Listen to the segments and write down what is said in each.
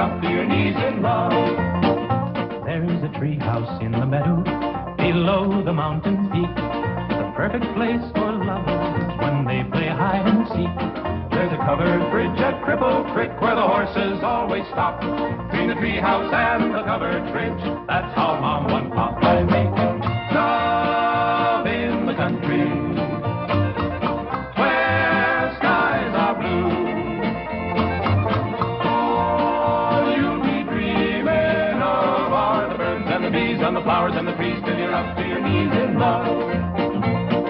up to your knees in love. There's a tree house in the meadow below the mountain peak, the perfect place for lovers when they play hide and seek. There's a covered bridge at Cripple Creek where the horses always stop. Between the tree house and the covered bridge, that's how Mom and Pop are making love in the country where skies are blue. All you'll be dreaming of are the birds and the bees and the flowers and the trees till you're up to your knees in love.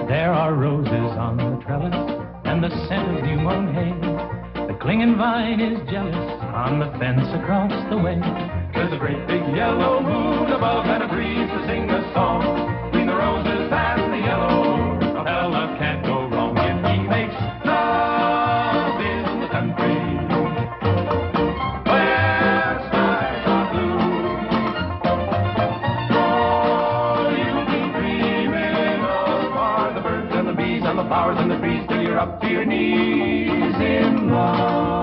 There are roses on the trellis and the scent of new mown hay. The clinging vine is jealous on the fence across the way. There's a great big yellow moon above and a breeze to sing a song. Between the roses and the yellow, a fella can't go wrong if he makes love in the country where skies are blue. All you'll be dreaming of are the birds and the bees and the flowers and the trees till you're up to your knees in love.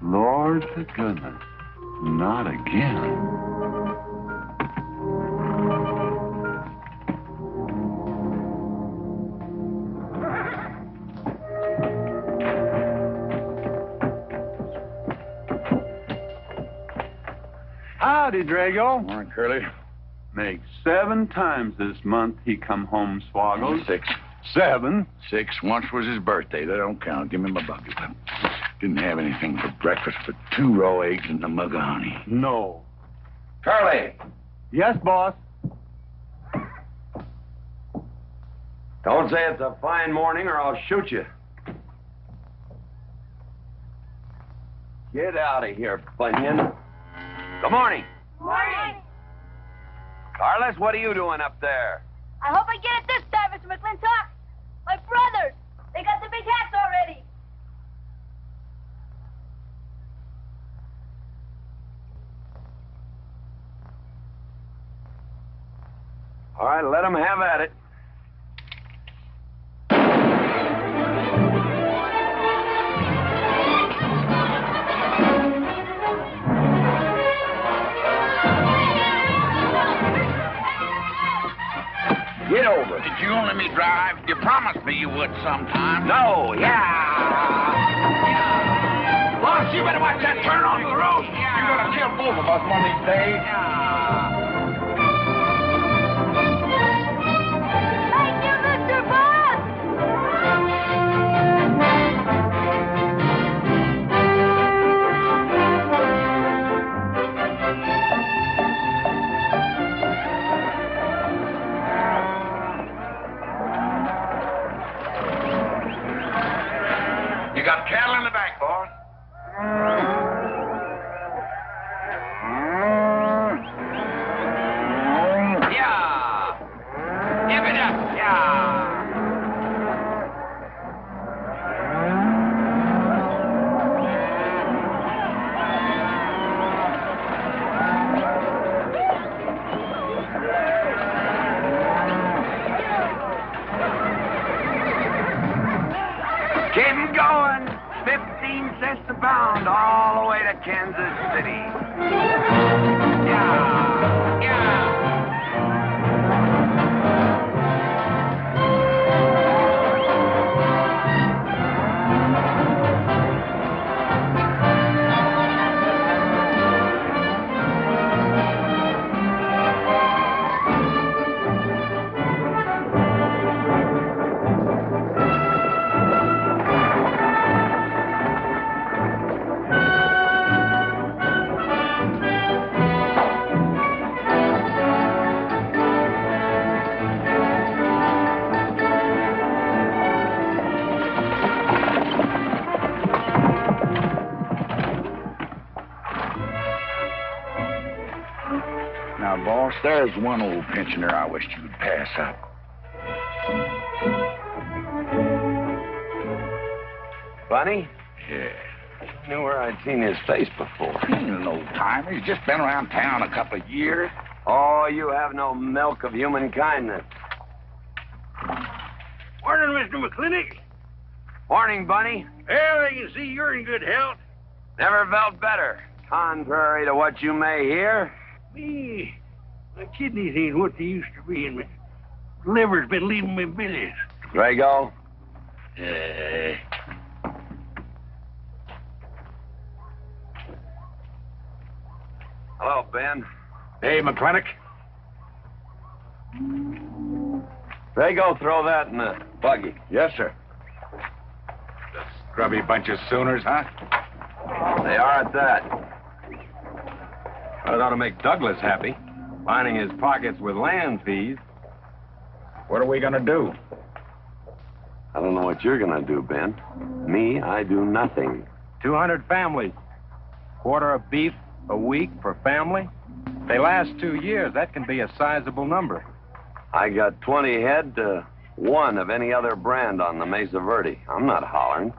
Lord to goodness, not again. Howdy, Drago. Morning, Curly. Makes 7 times this month he come home swoggled. 6. 7? 6. Once was his birthday. That don't count. Give me my bucket. Didn't have anything for breakfast but 2 raw eggs and a mug of honey. No. Curly, Yes, boss. don't say it's a fine morning or I'll shoot you. Get out of here, Bunyan. Good morning. Morning. Carlos, what are you doing up there? I hope I get it this time, Mr. McClintock. My brothers, they got the big hats already. All right, let them have at it. Get over it. Did you only me drive? You promised me you would sometime. No, yeah. Boss, you better watch that turn onto the road. You're gonna kill both of us one of these days. Thank you, Mr. Boss. You got cattle in the back, boss. Yeah. Give it up. Yeah. Keep 'em going. 15 cents a pound all the way to Kansas City. Yeah. Yeah. boss. There's one old pensioner I wished you'd pass up. Bunny? Yeah. I knew where I'd seen his face before. He's an old timer. He's just been around town a couple of years. Oh, you have no milk of human kindness. Morning, Mr. McClintock. Morning, Bunny. Well, I can see you're in good health. Never felt better. Contrary to what you may hear. Me, my kidneys ain't what they used to be, and my liver's been leaving me billies. Drago? Hello, Ben. Hey, McClintock. Drago, throw that in the buggy. Yes, sir. The scrubby bunch of Sooners, huh? They are at that. Well, it ought to make Douglas happy, lining his pockets with land fees. What are we going to do? I don't know what you're going to do, Ben. Me, I do nothing. 200 families. Quarter of beef a week per family. They last 2 years. That can be a sizable number. I got 20 head to one of any other brand on the Mesa Verde. I'm not hollering.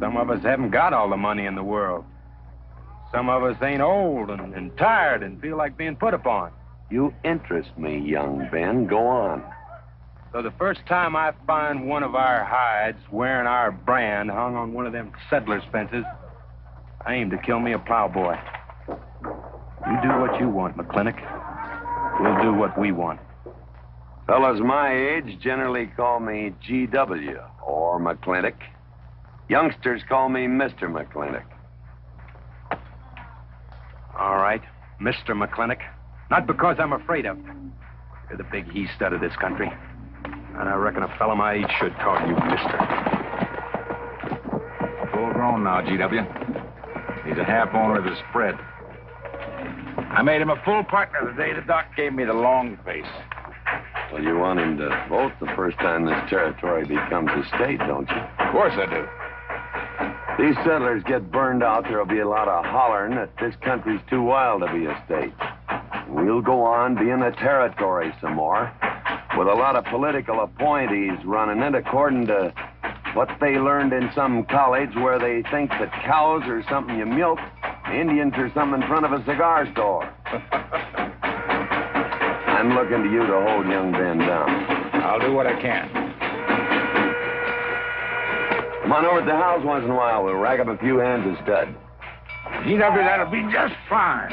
Some of us haven't got all the money in the world. Some of us ain't old and tired and feel like being put upon. You interest me, young Ben. Go on. So the first time I find one of our hides wearing our brand hung on one of them settlers' fences, I aim to kill me a plowboy. You do what you want, McClintock. We'll do what we want. Fellas my age generally call me G.W. or McClintock. Youngsters call me Mr. McClintock. All right, Mr. McClintock. Not because I'm afraid of you. You're the big he-stud of this country. And I reckon a fella my age should call you Mister. Full grown now, G.W. He's a half owner of the spread. I made him a full partner the day the doc gave me the long face. Well, you want him to vote the first time this territory becomes a state, don't you? Of course I do. These settlers get burned out, there'll be a lot of hollering that this country's too wild to be a state. We'll go on being a territory some more, with a lot of political appointees running it according to what they learned in some college where they think that cows are something you milk, Indians are something in front of a cigar store. I'm looking to you to hold young Ben down. I'll do what I can. Come on over to the house once in a while. We'll rack up a few hands of stud. G.W., that'll be just fine.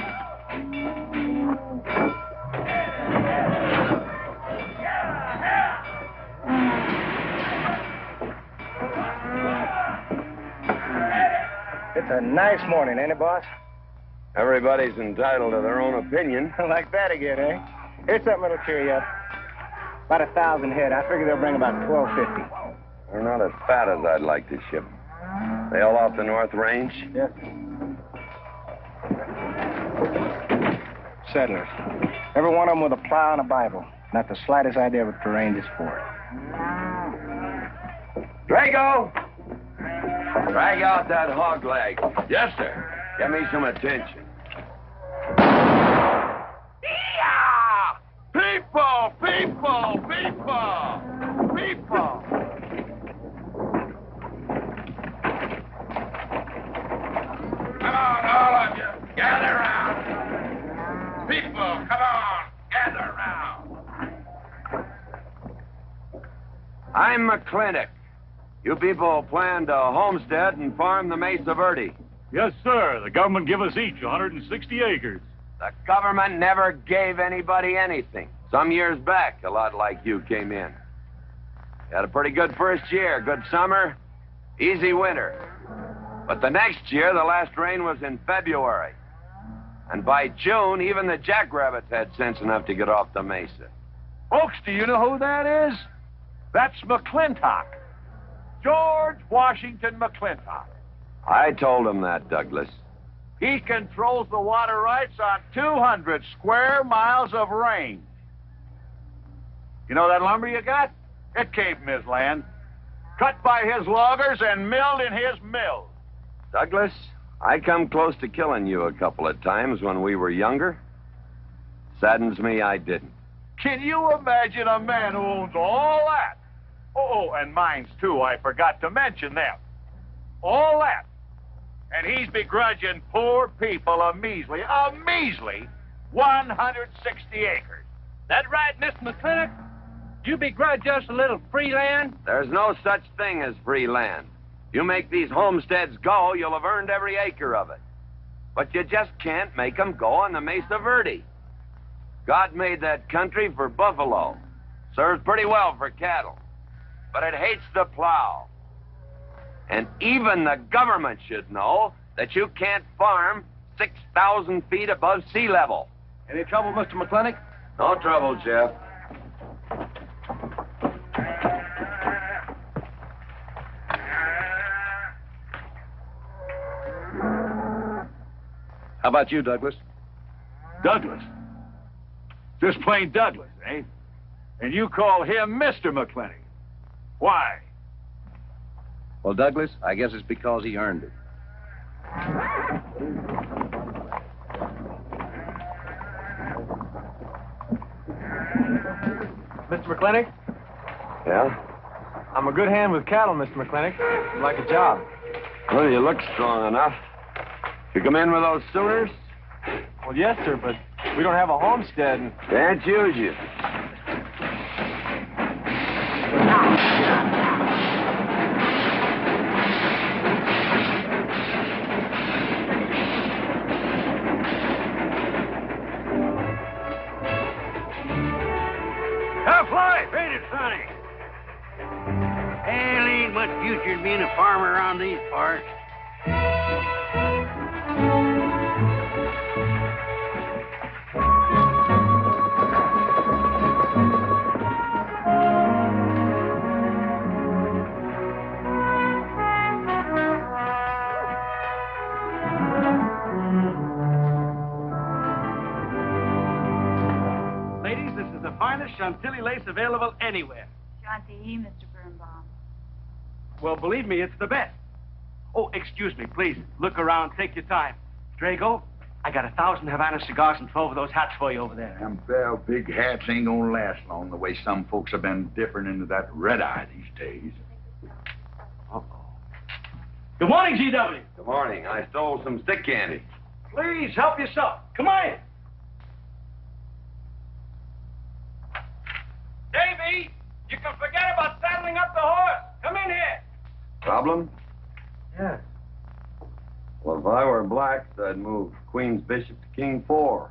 It's a nice morning, ain't it, boss? Everybody's entitled to their own opinion. Like that again, eh? Here's something that'll cheer you up. About 1,000 head. I figure they'll bring about 1,250. They're not as fat as I'd like to ship. They all off the North Range? Yes. Settlers. Every one of them with a plow and a Bible. Not the slightest idea what terrain is for. Drago! Drag out that hog leg. Yes, sir. Get me some attention. Yeah! People! People! People! People! Come on, all of you. Gather around. People, come on. Gather around. I'm McClintock. You people plan to homestead and farm the Mesa Verde. Yes, sir. The government give us each 160 acres. The government never gave anybody anything. Some years back, a lot like you came in. You had a pretty good first year, good summer, easy winter. But the next year, the last rain was in February. And by June, even the jackrabbits had sense enough to get off the mesa. Folks, do you know who that is? That's McClintock. George Washington McClintock. I told him that, Douglas. He controls the water rights on 200 square miles of range. You know that lumber you got? It came from his land. Cut by his loggers and milled in his mill. Douglas, I come close to killing you a couple of times when we were younger. Saddens me I didn't. Can you imagine a man who owns all that? Oh, and mines, too. I forgot to mention them. All that. And he's begrudging poor people a measly 160 acres. That right, Mr. McClintock? You begrudge us a little free land? There's no such thing as free land. You make these homesteads go, you'll have earned every acre of it. But you just can't make them go on the Mesa Verde. God made that country for buffalo. Serves pretty well for cattle. But it hates the plow. And even the government should know that you can't farm 6,000 feet above sea level. Any trouble, Mr. McClintock? No trouble, Jeff. How about you, Douglas? Douglas? Just plain Douglas, eh? And you call him Mr. McClintock. Why? Well, Douglas, I guess it's because he earned it. Mr. McClintock, Yeah? I'm a good hand with cattle, Mr. McClintock. I'd like a job. Well, you look strong enough. You come in with those Sooners? Well, yes, sir, but we don't have a homestead. And... Can't use you. Tough life, ain't it, Sonny? Hell, ain't much future in being a farmer around these parts. Ladies, this is the finest Chantilly lace available anywhere. Chantilly, Mr. Birnbaum. Well, believe me, it's the best. Oh, excuse me, please. Look around. Take your time. Drago, I got 1,000 Havana cigars and 12 of those hats for you over there. Them bell big hats ain't gonna last long the way some folks have been dipping into that red eye these days. Uh-oh. Good morning, G.W. Good morning. I stole some stick candy. Please, help yourself. Come on. Davy, you can forget about saddling up the horse. Come in here. Problem? Yes. Well, if I were blacks, I'd move Queen's Bishop to King 4.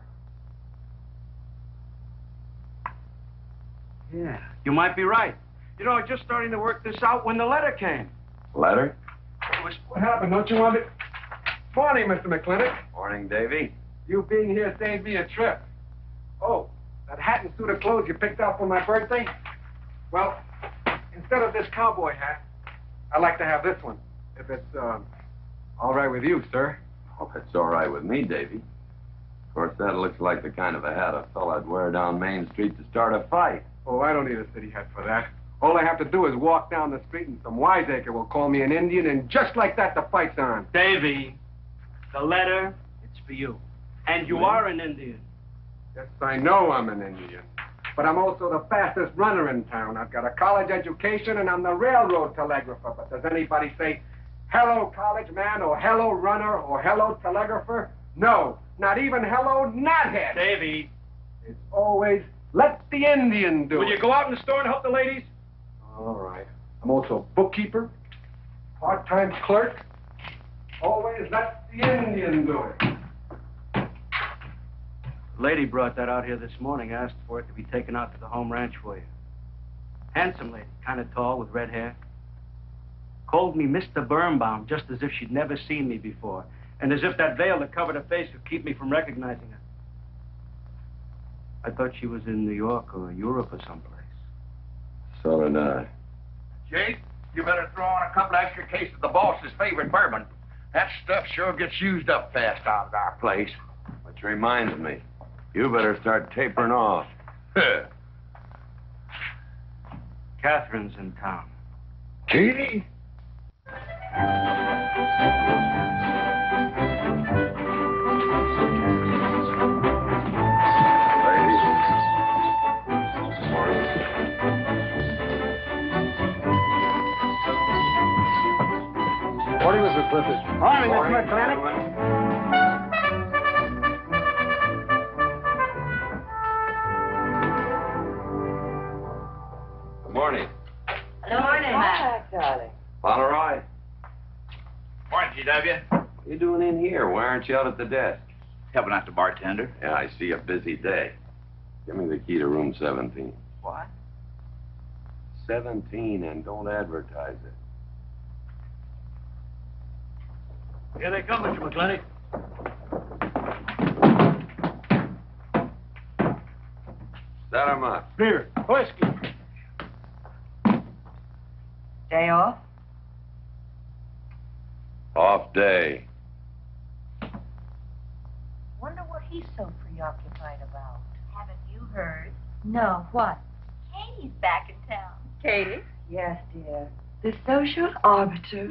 Yeah, you might be right. You know, I was just starting to work this out when the letter came. Letter? What happened? Don't you want it? Morning, Mr. McClintock. Morning, Davy. You being here saved me a trip. Oh, that hat and suit of clothes you picked out for my birthday? Well, instead of this cowboy hat, I'd like to have this one. If it's, all right with you, sir. Oh, it's all right with me, Davy. Of course, that looks like the kind of a hat a fella'd wear down Main Street to start a fight. Oh, I don't need a city hat for that. All I have to do is walk down the street and some wiseacre will call me an Indian, and just like that, the fight's on. Davy, the letter, it's for you. And you are an Indian. Yes, I know I'm an Indian. But I'm also the fastest runner in town. I've got a college education, and I'm the railroad telegrapher. But does anybody say, hello, college man, or hello, runner, or hello, telegrapher? No, not even hello, knothead. Davy. It's always, let the Indian do it. Will you go out in the store and help the ladies? All right. I'm also bookkeeper, part-time clerk. Always let the Indian do it. The lady brought that out here this morning, asked for it to be taken out to the home ranch for you. Handsome lady, kind of tall with red hair. Called me Mr. Birnbaum, just as if she'd never seen me before, and as if that veil that covered her face would keep me from recognizing her. I thought she was in New York or Europe or someplace. So did I. Jake, you better throw on a couple extra cases of the boss's favorite bourbon. That stuff sure gets used up fast out at our place. Which reminds me, you better start tapering off. Catherine's in town. Katie? Ladies Morning, Mr. McClintock. Morning, Mr. McClintock. Good morning. Good morning, Matt. All right. Morning, GW. What are you doing in here? Why aren't you out at the desk? Helping out the bartender. Yeah, I see a busy day. Give me the key to room 17. What? 17, and don't advertise it. Here they come, Mr. McClintock. Set 'em up. Beer, whiskey. Day off? Off day. Wonder what he's so preoccupied about. Haven't you heard? No, what? Katie's back in town. Katie? Yes, dear. The social arbiter.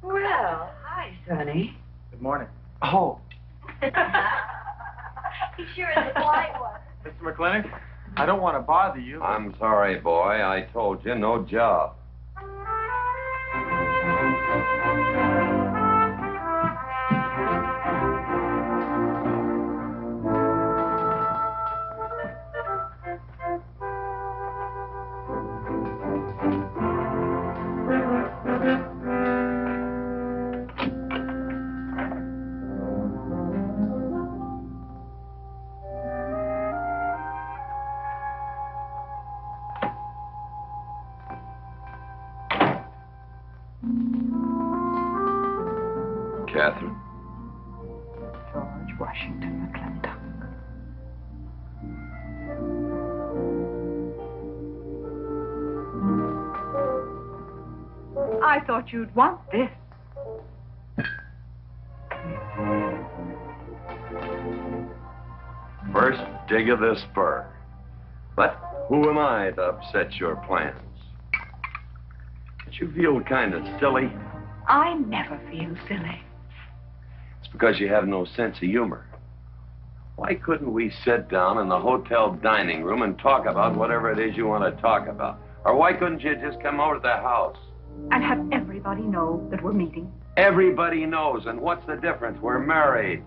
Well, hi, Sonny. Good morning. Oh, He sure is a polite one. Mr. McClintock, I don't want to bother you. I'm sorry, boy. I told you, no job. Catherine. George Washington McClintock. I thought you'd want this. First dig of this spur. But who am I to upset your plans? Don't you feel kind of silly? I never feel silly. It's because you have no sense of humor. Why couldn't we sit down in the hotel dining room and talk about whatever it is you want to talk about? Or why couldn't you just come over to the house? And have everybody know that we're meeting. Everybody knows, and what's the difference? We're married.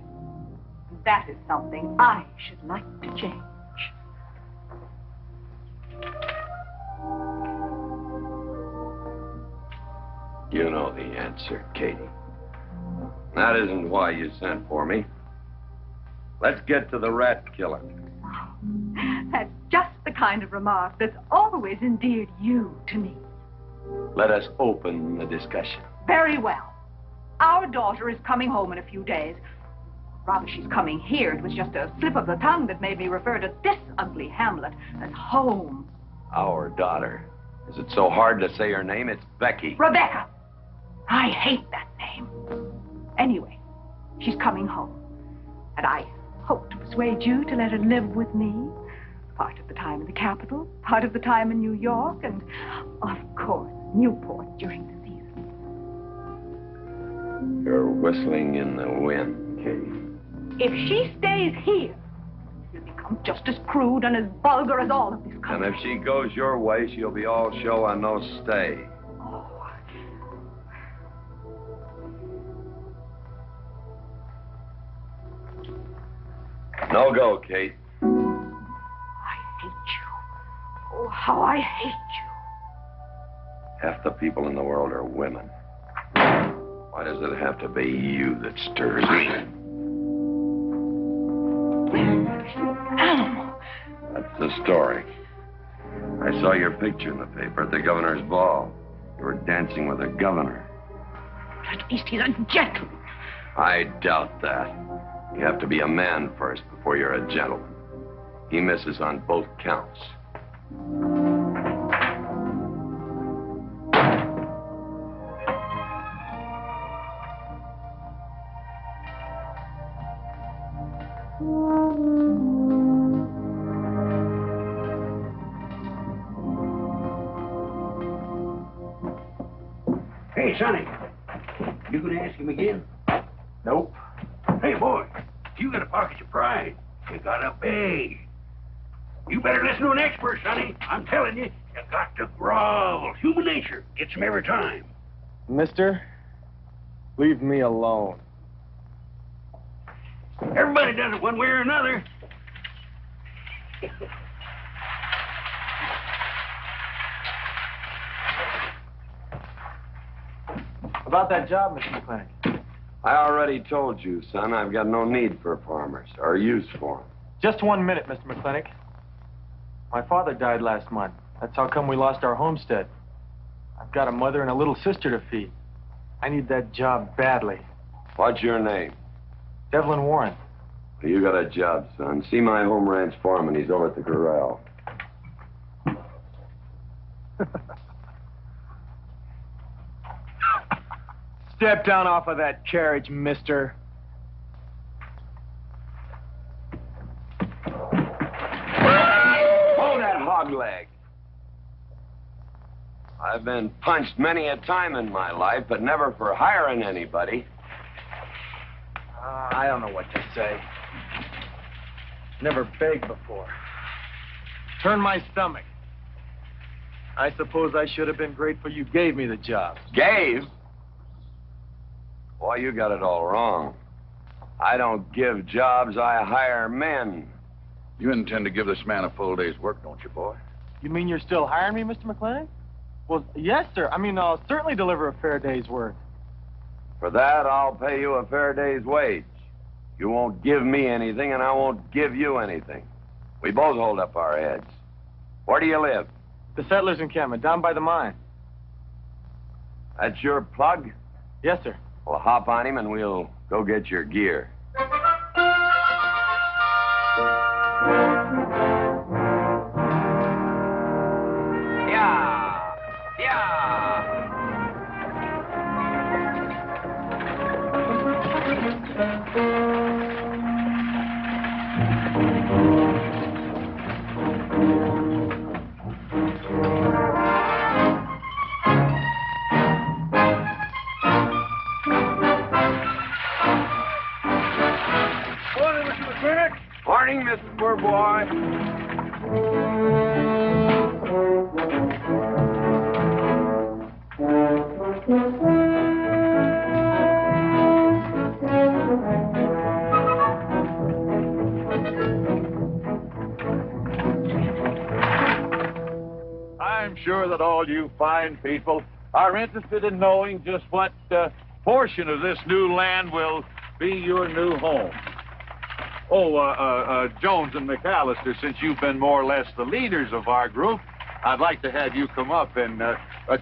That is something I should like to change. You know the answer, Katie. That isn't why you sent for me. Let's get to the rat killing. That's just the kind of remark that's always endeared you to me. Let us open the discussion. Very well. Our daughter is coming home in a few days. Rather, she's coming here. It was just a slip of the tongue that made me refer to this ugly hamlet as home. Our daughter. Is it so hard to say her name? It's Becky. Rebecca. I hate that name. Anyway, she's coming home. And I hope to persuade you to let her live with me. Part of the time in the capital, part of the time in New York, and, of course, Newport during the season. You're whistling in the wind, Katie. If she stays here, she'll become just as crude and as vulgar as all of this And country. if she goes your way, she'll be all show and no stay. Oh, No go, Kate. I hate you. Oh, how I hate you. Half the people in the world are women. Why does it have to be you that stirs me? Animal. That's the story. I saw your picture in the paper at the governor's ball. You were dancing with the governor. At least he's a gentleman. I doubt that. You have to be a man first before you're a gentleman. He misses on both counts. Hey, Sonny. You gonna ask him again? Nope. Hey, boy, you gotta pocket your pride. You gotta beg. You better listen to an expert, Sonny. I'm telling you, you got to grovel. Human nature gets him every time. Mister, leave me alone. Everybody does it one way or another. About that job, Mr. McClintock. I already told you, son, I've got no need for farmers or use for them. Just 1 minute, Mr. McClintock. My father died last month. That's how come we lost our homestead. I've got a mother and a little sister to feed. I need that job badly. What's your name? Devlin Warren. You got a job, son. See my home ranch foreman. He's over at the corral. Step down off of that carriage, mister. Hold that hog leg. I've been punched many a time in my life, but never for hiring anybody. I don't know what to say. Never begged before. Turn my stomach. I suppose I should have been grateful you gave me the job. Gave? Boy, you got it all wrong. I don't give jobs, I hire men. You intend to give this man a full day's work, don't you, boy? You mean you're still hiring me, Mr. McClintock? Well, yes, sir. I mean, I'll certainly deliver a fair day's work. For that, I'll pay you a fair day's wage. You won't give me anything, and I won't give you anything. We both hold up our heads. Where do you live? The settlers' encampment, down by the mine. That's your plug? Yes, sir. Well, hop on him, and we'll go get your gear. Yeah! Yeah! Morning, Mr. McClintock. Morning, Mr. Poor Boy. I'm sure that all you fine people are interested in knowing just what portion of this new land will be your new home. Oh, Jones and McAllister, since you've been more or less the leaders of our group, I'd like to have you come up and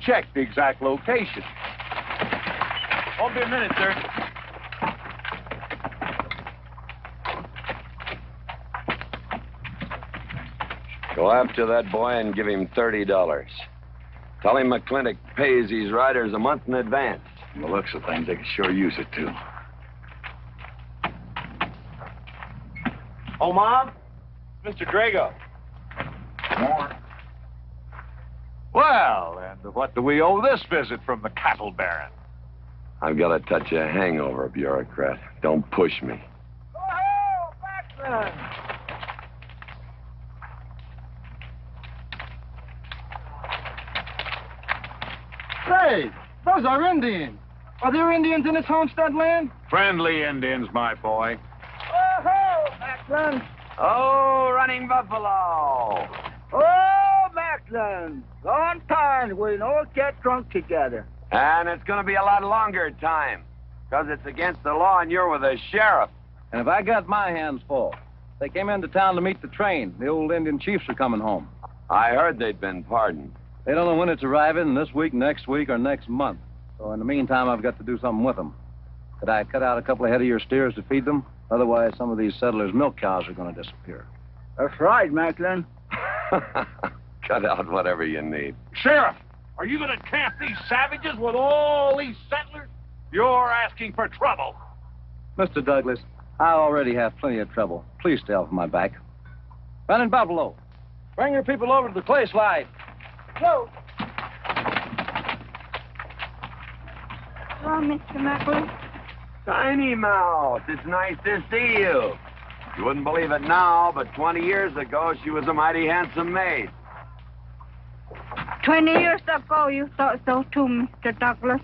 check the exact location. Won't be a minute, sir. Go after that boy and give him $30. Tell him McClintock pays these riders a month in advance. From the looks of things, they could sure use it, too. Oh, Mom? Mr. Drago. More. Well, and what do we owe this visit from the cattle baron? I've got a touch of hangover, bureaucrat. Don't push me. Oh, Backman! Say, those are Indians. Are there Indians in this homestead land? Friendly Indians, my boy. Oh, Macklin! Oh, running buffalo. Oh, Macklin! Long time we don't get drunk together. And it's going to be a lot longer time, because it's against the law and you're with the sheriff. And if I got my hands full, they came into town to meet the train. The old Indian chiefs are coming home. I heard they'd been pardoned. They don't know when it's arriving, this week, next week, or next month. So in the meantime, I've got to do something with them. Could I cut out a couple of head of your steers to feed them? Otherwise, some of these settlers' milk cows are going to disappear. That's right, Macklin. Cut out whatever you need. Sheriff, are you going to camp these savages with all these settlers? You're asking for trouble. Mr. Douglas, I already have plenty of trouble. Please stay off my back. Running Buffalo, bring your people over to the clay slide. Go. Hello, Mr. Macklin. Tiny Mouth, it's nice to see you. You wouldn't believe it now, but 20 years ago, she was a mighty handsome maid. 20 years ago, you thought so too, Mr. Douglas.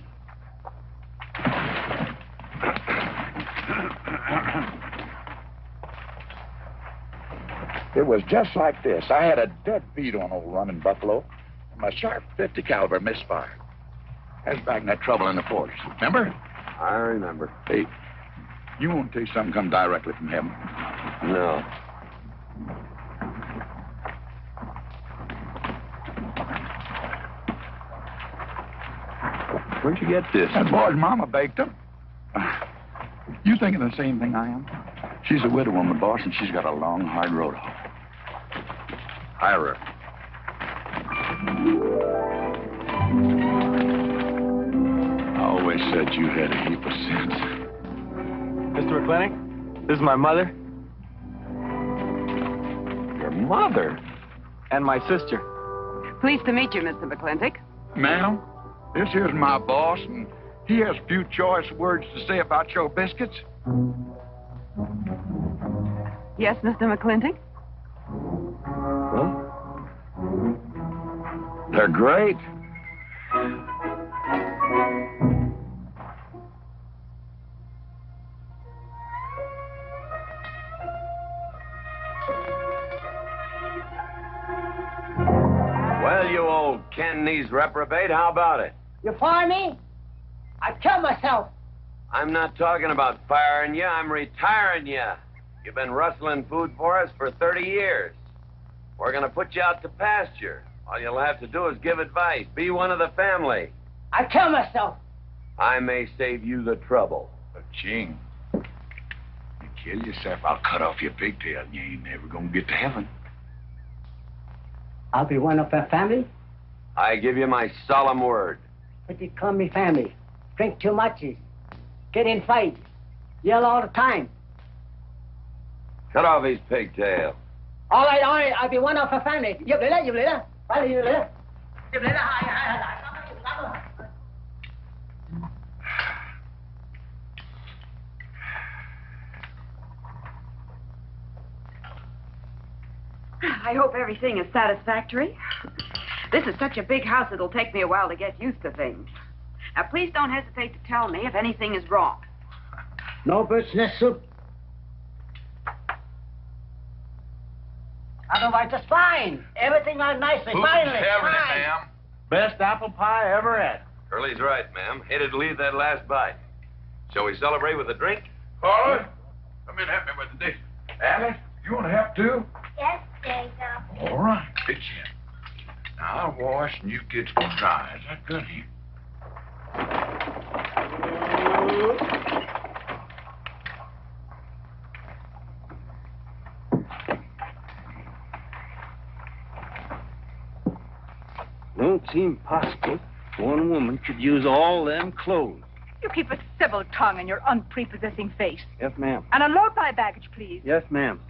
It was just like this. I had a dead beat on old running buffalo, and my sharp 50 caliber misfired. That's back in that trouble in the forest. Remember? I remember. Hey, you want to tell you something come directly from heaven? No. Where'd you get this? That boy's mama baked them. You thinking the same thing I am? She's a widow woman, boss, and she's got a long, hard road home. Hire her. I always said you had a heap of sense. Mr. McClintock, this is my mother. Your mother? And my sister. Pleased to meet you, Mr. McClintock. Ma'am, this here's my boss, and he has a few choice words to say about your biscuits. Yes, Mr. McClintock? Well, they're great. Well, you old Cantonese reprobate, how about it? You fire me? I'd kill myself. I'm not talking about firing you, I'm retiring you. You've been rustling food for us for 30 years. We're gonna put you out to pasture. All you'll have to do is give advice. Be one of the family. I'd kill myself. I may save you the trouble. But, Ching, you kill yourself, I'll cut off your pigtail, and you ain't never gonna get to heaven. I'll be one of the family, I give you my solemn word. but you call me family. Drink too much, get in fight, yell all the time. Cut off his pigtail. All right, I'll be one of the family. Giúp lấy đó. Phải là giúp lấy đó. Giúp lấy đó, hai. I hope everything is satisfactory. This is such a big house, it'll take me a while to get used to things. Now, please don't hesitate to tell me if anything is wrong. No business, soup. Otherwise, it's fine. Everything on nicely. Finally, fine. ma'am. Best apple pie ever had. Curly's right, ma'am. Hated to leave that last bite. Shall we celebrate with a drink? Paula, come in and help me with the dish. Alice, you want to help too? Yes, Jacob. All right, pitch in. Now I'll wash and you kids can dry. Is that good here? Don't seem possible one woman could use all them clothes. You keep a civil tongue and your unprepossessing face. Yes, ma'am. And unload my baggage, please. Yes, ma'am.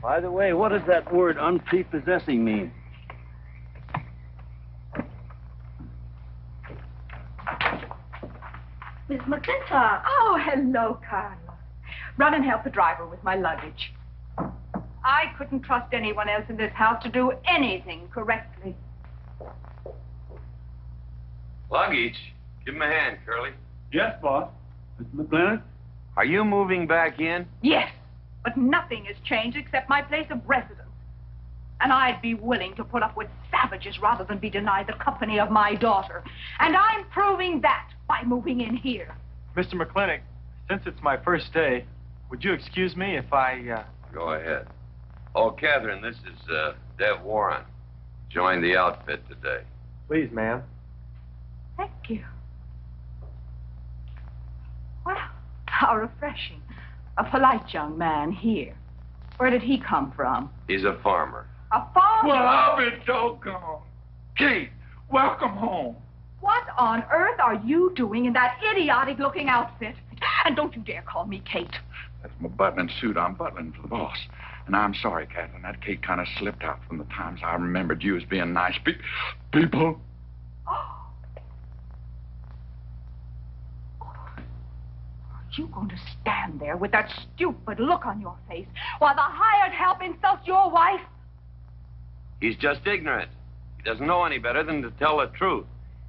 By the way, what does that word unprepossessing mean? Miss McClintock. Oh, hello, Carla. Run and help the driver with my luggage. I couldn't trust anyone else in this house to do anything correctly. Luggage? Give him a hand, Curly. Yes, boss. Mr. McClintock? Are you moving back in? Yes, but nothing has changed except my place of residence. And I'd be willing to put up with savages rather than be denied the company of my daughter. And I'm proving that by moving in here. Mr. McClintock, since it's my first day, would you excuse me if I, Go ahead. Oh, Catherine, this is, Dev Warren. Joined the outfit today. Please, ma'am. Thank you. Well, how refreshing. A polite young man here. Where did he come from? He's a farmer. A farmer? Well, I'll be doggone. Kate, welcome home. What on earth are you doing in that idiotic-looking outfit? And don't you dare call me Kate. That's my butling suit. I'm butling for the boss. And I'm sorry, Catherine. That Kate kind of slipped out from the times I remembered you as being nice people. Are you going to stand there with that stupid look on your face while the hired help insults your wife? He's just ignorant. He doesn't know any better than to tell the truth.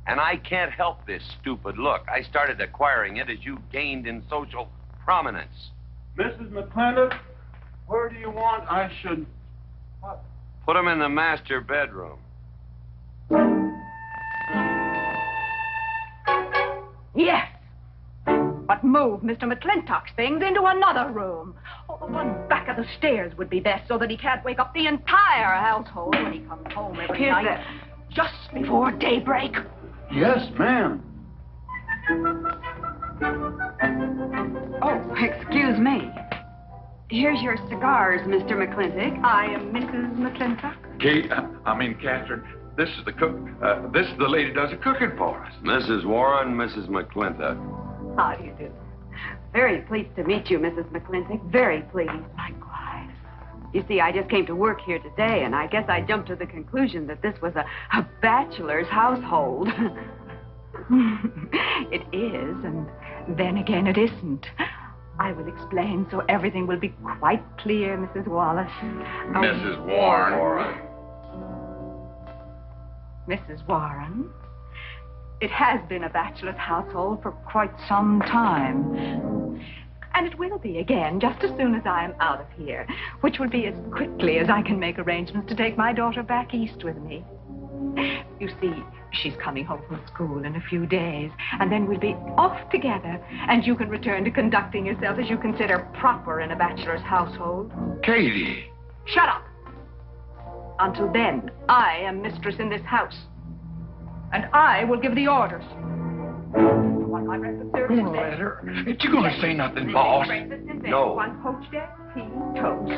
And I can't help this stupid look. I started acquiring it as you gained in social prominence. Mrs. McClintock, where do you want I should Put him in the master bedroom. Yes. But move Mr. McClintock's things into another room. Oh, the one back of the stairs would be best so that he can't wake up the entire household when he comes home every Here's night. Just before daybreak. Yes, ma'am. Oh, excuse me. Here's your cigars, Mr. McClintock. I am Mrs. McClintock. Kate, Catherine, this is the cook. This is the lady who does the cooking for us. Mrs. Warren, Mrs. McClintock. How do you do? Very pleased to meet you, Mrs. McClintock. Very pleased. Likewise. You see, I just came to work here today, and I guess I jumped to the conclusion that this was a bachelor's household. It is, and then again it isn't. I will explain so everything will be quite clear, Mrs. Wallace. Mrs. Warren. Mrs. Warren, it has been a bachelor's household for quite some time. And it will be again, just as soon as I am out of here, which will be as quickly as I can make arrangements to take my daughter back east with me. You see, she's coming home from school in a few days, and then we'll be off together, and you can return to conducting yourself as you consider proper in a bachelor's household. Katie. Shut up! Until then, I am mistress in this house, and I will give the orders. You want my breakfast service in bed? Ain't you gonna say nothing, boss? Breakfast in bed. No. You want poached eggs, tea, toast.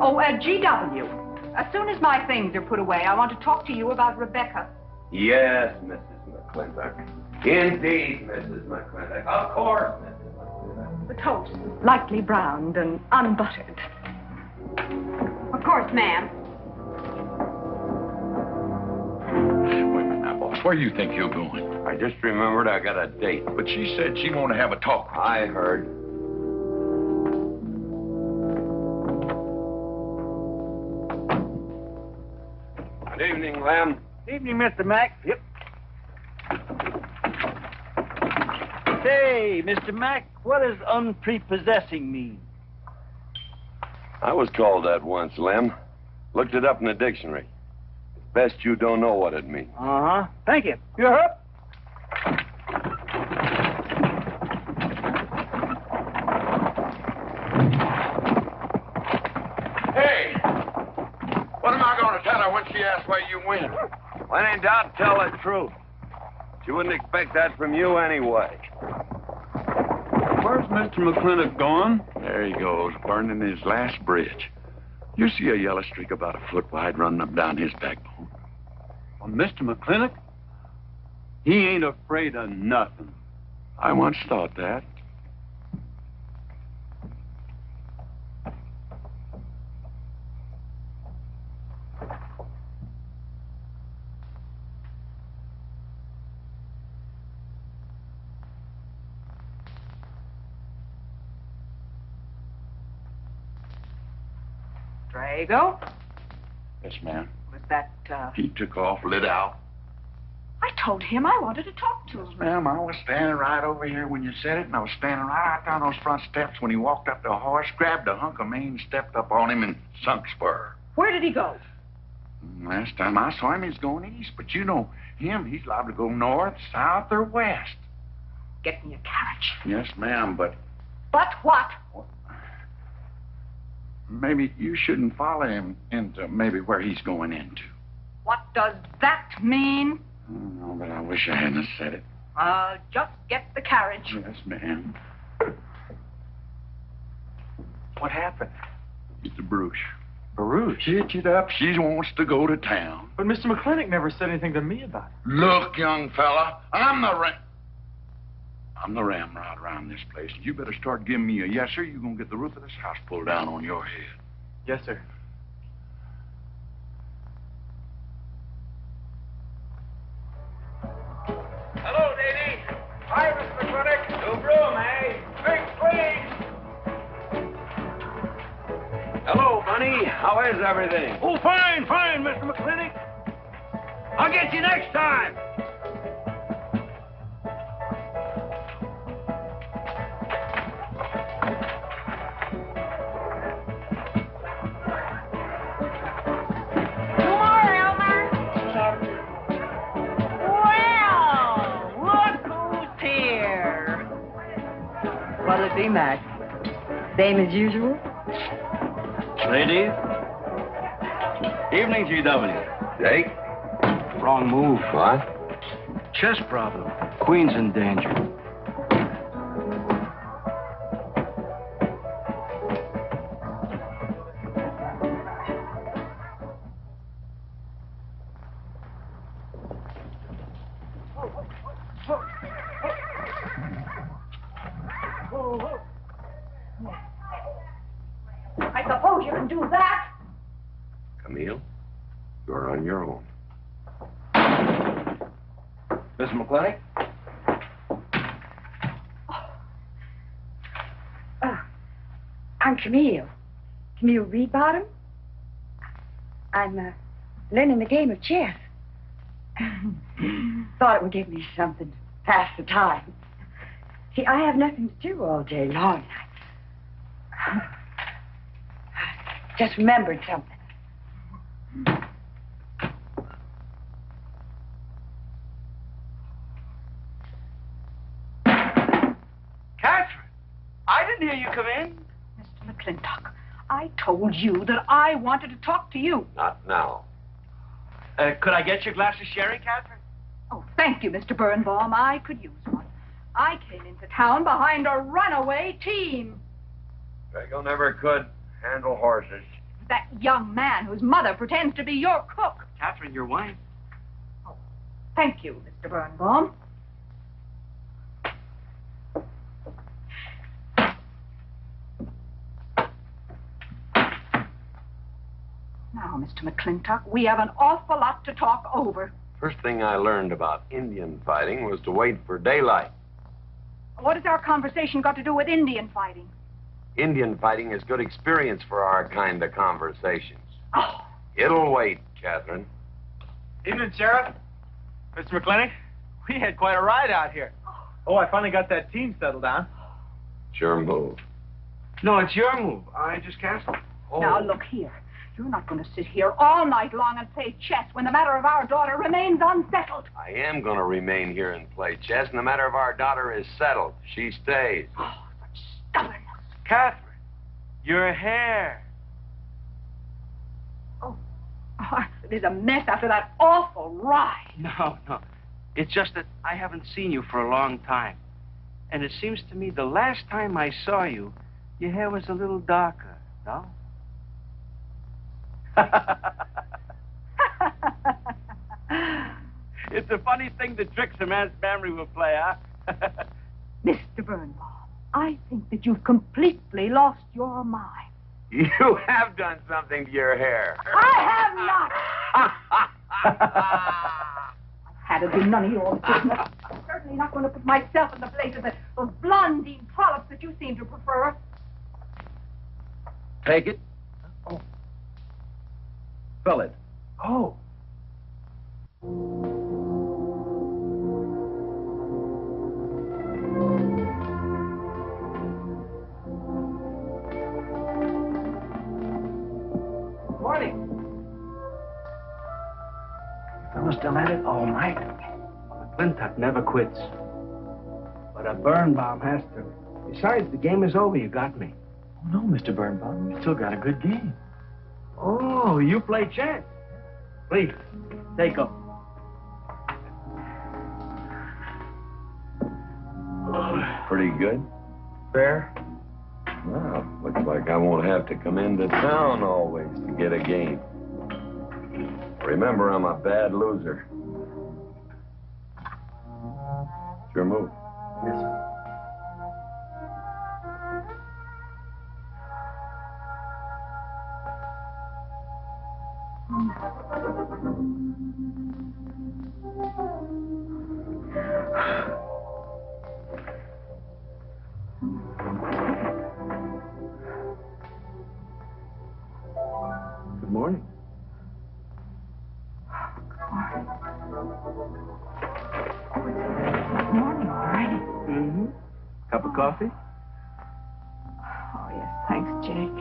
Oh, GW. As soon as my things are put away, I want to talk to you about Rebecca. Yes, Mrs. McClintock. Indeed, Mrs. McClintock. Of course, Mrs. McClintock. The toast, lightly browned and unbuttered. Of course, ma'am. Wait a minute now, boss. Where do you think you're going? I just remembered I got a date. But she said she wanted to have a talk. I heard. Good evening, Lem. Evening, Mr. Mack. Yep. Say, Mr. Mack, what does unprepossessing mean? I was called that once, Lem. Looked it up in the dictionary. Best you don't know what it means. Uh-huh. Thank you. You're up. Hey! What am I gonna tell her when she asks where you went? When in doubt, tell the truth. She wouldn't expect that from you anyway. Where's Mr. McClintock gone? There he goes, burning his last bridge. You see a yellow streak about a foot wide running up down his backbone. Well, Mr. McClintock? He ain't afraid of nothing. I once thought that. Drago? Yes, ma'am. Was that, He took off, lit out. I told him I wanted to talk to him. Ma'am, I was standing right over here when you said it, and I was standing right out down those front steps when he walked up the horse, grabbed a hunk of mane, stepped up on him, and sunk spur. Where did he go? Last time I saw him, he's going east, but you know him, he's liable to go north, south, or west. Get me a carriage. Yes, ma'am, but But what? maybe you shouldn't follow him into maybe where he's going into. What does that mean? Oh, but I wish I hadn't said it. Just get the carriage. Yes, ma'am. What happened? It's a Bruce. Baruch? Hitch it up. She wants to go to town. But Mr. McClintock never said anything to me about it. Look, young fella, I'm the ramrod around this place. You better start giving me a yes, sir. You're going to get the roof of this house pulled down on your head. Yes, sir. Hello, lady. Hi, Mr. McClintock. No room, eh? Drinks, please. Hello, Bunny. How is everything? Oh, fine, Mr. McClintock. I'll get you next time. What'll it be, Mac? Same as usual? Ladies? Evening, GW. Jake? Wrong move. What? Chess problem. Queen's in danger. I suppose you can do that. Camille, you're on your own. Mr. McClintock? I'm Camille. Camille Reedbottom. I'm learning the game of chess. Thought it would give me something to pass the time. See, I have nothing to do all day long. I just remembered something. Catherine, I didn't hear you come in. Mr. McClintock, I told you that I wanted to talk to you. Not now. Could I get you a glass of sherry, Catherine? Oh, thank you, Mr. Birnbaum. I could use one. I came into town behind a runaway team. Drago never could handle horses. That young man whose mother pretends to be your cook. Catherine, your wine. Oh, thank you, Mr. Birnbaum. Now, Mr. McClintock, we have an awful lot to talk over. First thing I learned about Indian fighting was to wait for daylight. What has our conversation got to do with Indian fighting? Indian fighting is good experience for our kind of conversations. Oh. It'll wait, Catherine. Evening, Sheriff. Mr. McClintock, we had quite a ride out here. Oh, I finally got that team settled down. Sure move. No, it's your move. I just canceled. Oh. Now, look here. You're not going to sit here all night long and play chess when the matter of our daughter remains unsettled. I am going to remain here and play chess, and the matter of our daughter is settled. She stays. Oh, such stubbornness. Catherine, your hair. Oh, it is a mess after that awful ride. No. It's just that I haven't seen you for a long time. And it seems to me the last time I saw you, your hair was a little darker, no? It's a funny thing that tricks a man's memory will play, huh? Mr. Birnbaum, I think that you've completely lost your mind. You have done something to your hair. I have not. Had it been none of your business. I'm certainly not going to put myself in the place of those blondine trollops that you seem to prefer. Take it. Oh. Fill it. Oh. Morning. Fellas still at it all night. McClintock never quits. But a Birnbaum has to. Besides, the game is over. You got me. Oh, no, Mr. Birnbaum. You still got a good game. Oh, you play chess. Please, take up. Pretty good. Fair? Well, looks like I won't have to come into town always to get a game. Remember, I'm a bad loser. It's your move. Yes, sir. Good morning. Good morning, all right? Mm-hmm. Cup of coffee? Oh, yes, thanks, Jake.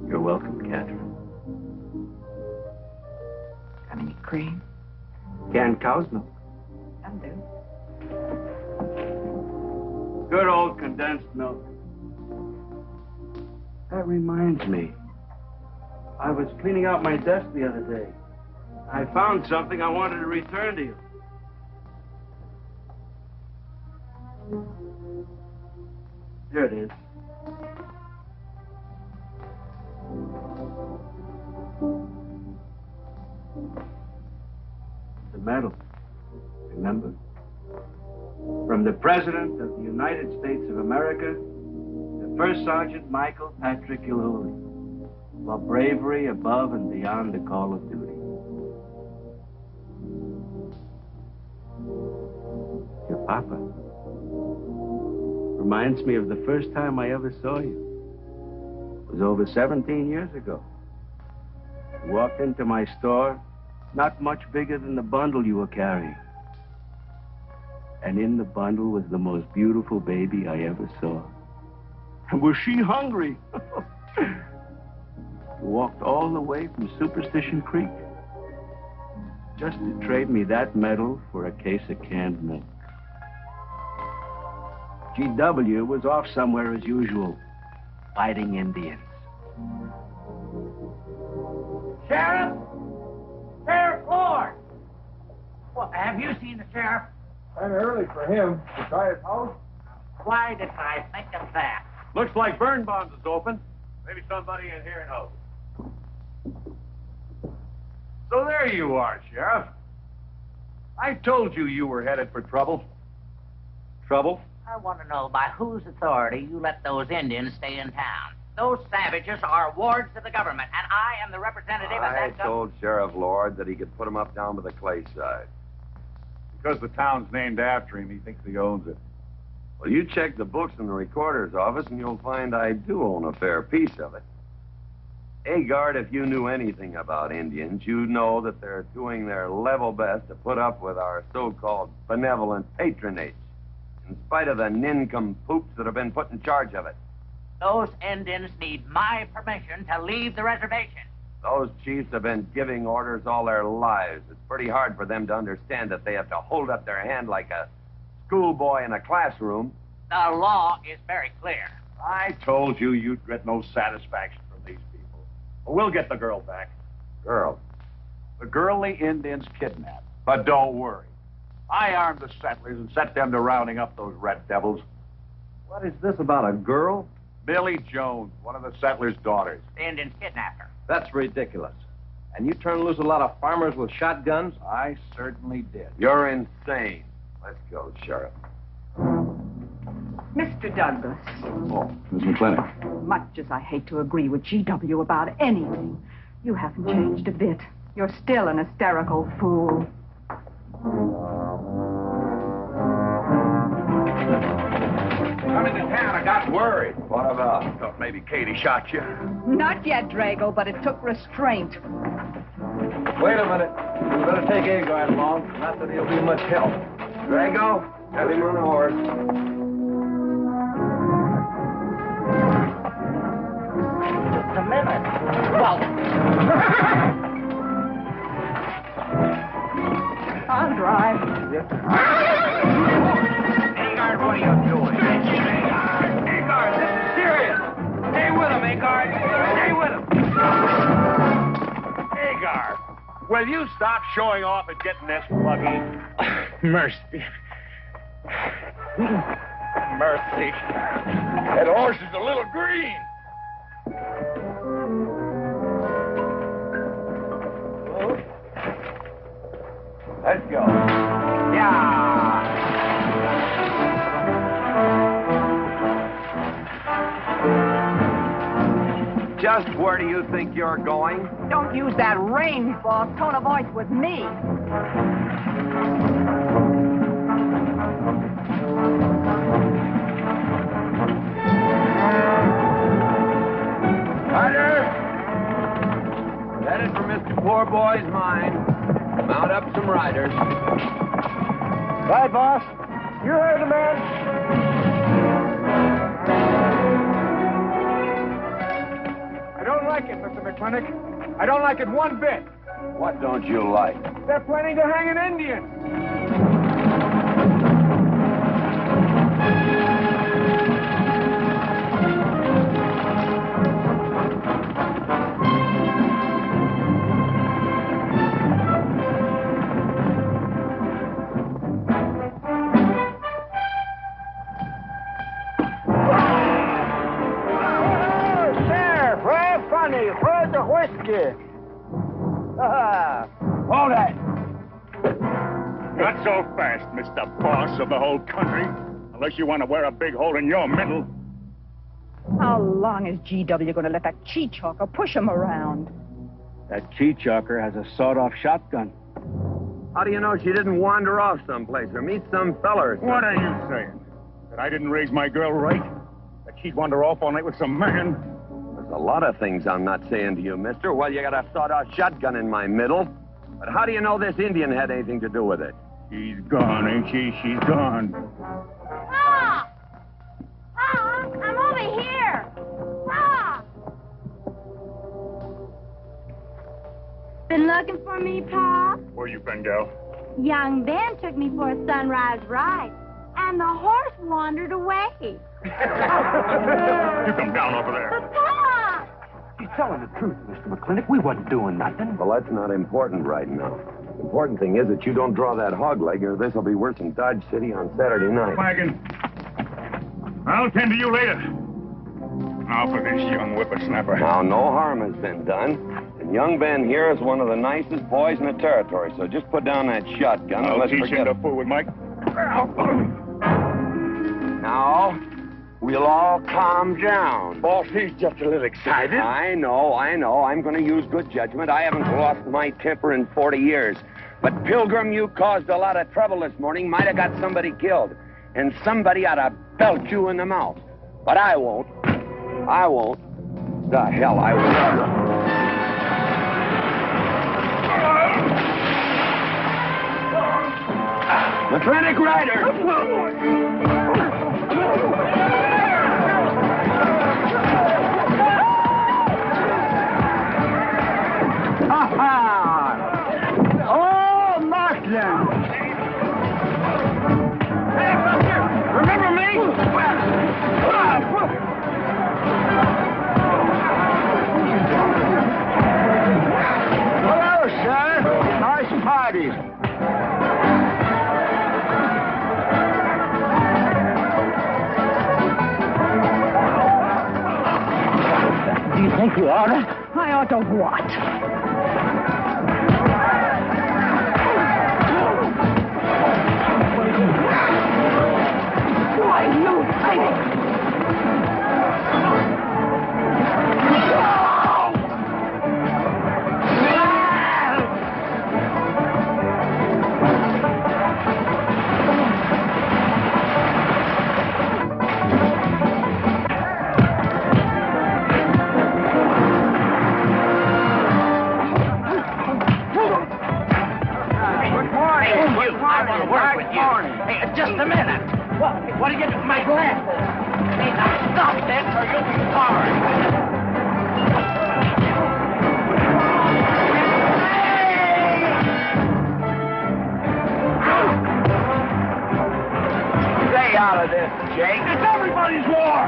You're welcome, Catherine. Got any cream? Canned cow's milk. That'll do. Good old condensed milk. That reminds me. I was cleaning out my desk the other day. I found something I wanted to return to you. Here it is. The medal. Remember? From the President of the United States of America, the First Sergeant Michael Patrick Gilhooly, for bravery above and beyond the call of duty. Your papa. Reminds me of the first time I ever saw you. It was over 17 years ago. You walked into my store, not much bigger than the bundle you were carrying. And in the bundle was the most beautiful baby I ever saw. And was she hungry? You walked all the way from Superstition Creek just to trade me that medal for a case of canned milk. GW was off somewhere as usual, fighting Indians. Sheriff! Sheriff Ford! Well, have you seen the sheriff? Kind of early for him. To try his house? Why did I think of that? Looks like Birnbaum's is open. Maybe somebody in here knows. So there you are, Sheriff. I told you you were headed for trouble. Trouble? I want to know by whose authority you let those Indians stay in town. Those savages are wards of the government, and I am the representative of I that told Sheriff Lord that he could put him up down by the clay side. Because the town's named after him, he thinks he owns it. Well, you check the books in the recorder's office, and you'll find I do own a fair piece of it. Agard, if you knew anything about Indians, you'd know that they're doing their level best to put up with our so-called benevolent patronage, in spite of the nincompoops that have been put in charge of it. Those Indians need my permission to leave the reservation. Those chiefs have been giving orders all their lives. It's pretty hard for them to understand that they have to hold up their hand like a schoolboy in a classroom. The law is very clear. I told you you'd get no satisfaction from these people. Well, we'll get the girl back. Girl? The girl the Indians kidnapped. But don't worry. I armed the settlers and set them to rounding up those red devils. What is this about a girl? Billy Jones, one of the settlers' daughters. The Indians kidnapped her. That's ridiculous. And you turn loose a lot of farmers with shotguns? I certainly did. You're insane. Let's go, Sheriff. Mr. Douglas, Oh, Miss McClintock. much as I hate to agree with GW about anything, you haven't changed a bit. You're still an hysterical fool. Coming to town, I got worried. What about? Thought maybe Katie shot you. Not yet, Drago, but it took restraint. Wait a minute. We better take Agard along. Not that he'll be much help. Drago, get him on a horse. Just a minute. Well, I'll drive. Yes, sir. Agard, what are you doing? Agard, this is serious. Stay with him, Agard. Stay with him. Agard, will you stop showing off and getting this buggy? Mercy. Mercy. That horse is a little green. Let's go. Yeah. Just where do you think you're going? Don't use that range boss tone of voice with me. Ryder! Headed for Mr. Poor Boy's mine. Mount up some riders. Right, boss. You heard the man. I don't like it, Mr. McClintock. I don't like it one bit. What don't you like? They're planning to hang an Indian. scared. Hold that! Not so fast, Mr. Boss of the whole country. Unless you want to wear a big hole in your middle. How long is GW going to let that cheat-chalker push him around? That cheat-chalker has a sawed-off shotgun. How do you know she didn't wander off someplace or meet some fella or something? What are you saying? That I didn't raise my girl right? That she'd wander off all night with some man? There's a lot of things I'm not saying to you, mister. Well, you got a sawed-off shotgun in my middle. But how do you know this Indian had anything to do with it? She's gone, ain't she? She's gone. Pa! Pa! I'm over here! Pa! Been looking for me, Pa? Where you been, gal? Young Ben took me for a sunrise ride, and the horse wandered away. You come down over there. But, Pa! She's telling the truth, Mr. McClintock. We wasn't doing nothing. Well, that's not important right now. The important thing is that you don't draw that hog leg, or this will be worse than Dodge City on Saturday night. Wagon. I'll tend to you later. Now for this young whippersnapper. Now, no harm has been done. And young Ben here is one of the nicest boys in the territory, so just put down that shotgun and I'll let's teach forget him to it. fool with Mike. Now, we'll all calm down. Boss, he's just a little excited. I know. I'm going to use good judgment. I haven't lost my temper in 40 years. But, Pilgrim, you caused a lot of trouble this morning. Might have got somebody killed. And somebody ought to belt you in the mouth. But I won't. I won't. The hell I won't. McClintock Rider! Oh, Markland! Hey, Buster! Remember me? Hello, sir. Nice party. Do you think you ought to? I ought to what? Why do you think? Just a minute. What do you do? My glasses. Hey, now stop this or you'll be sorry. Stay out of this, Jake. It's everybody's war.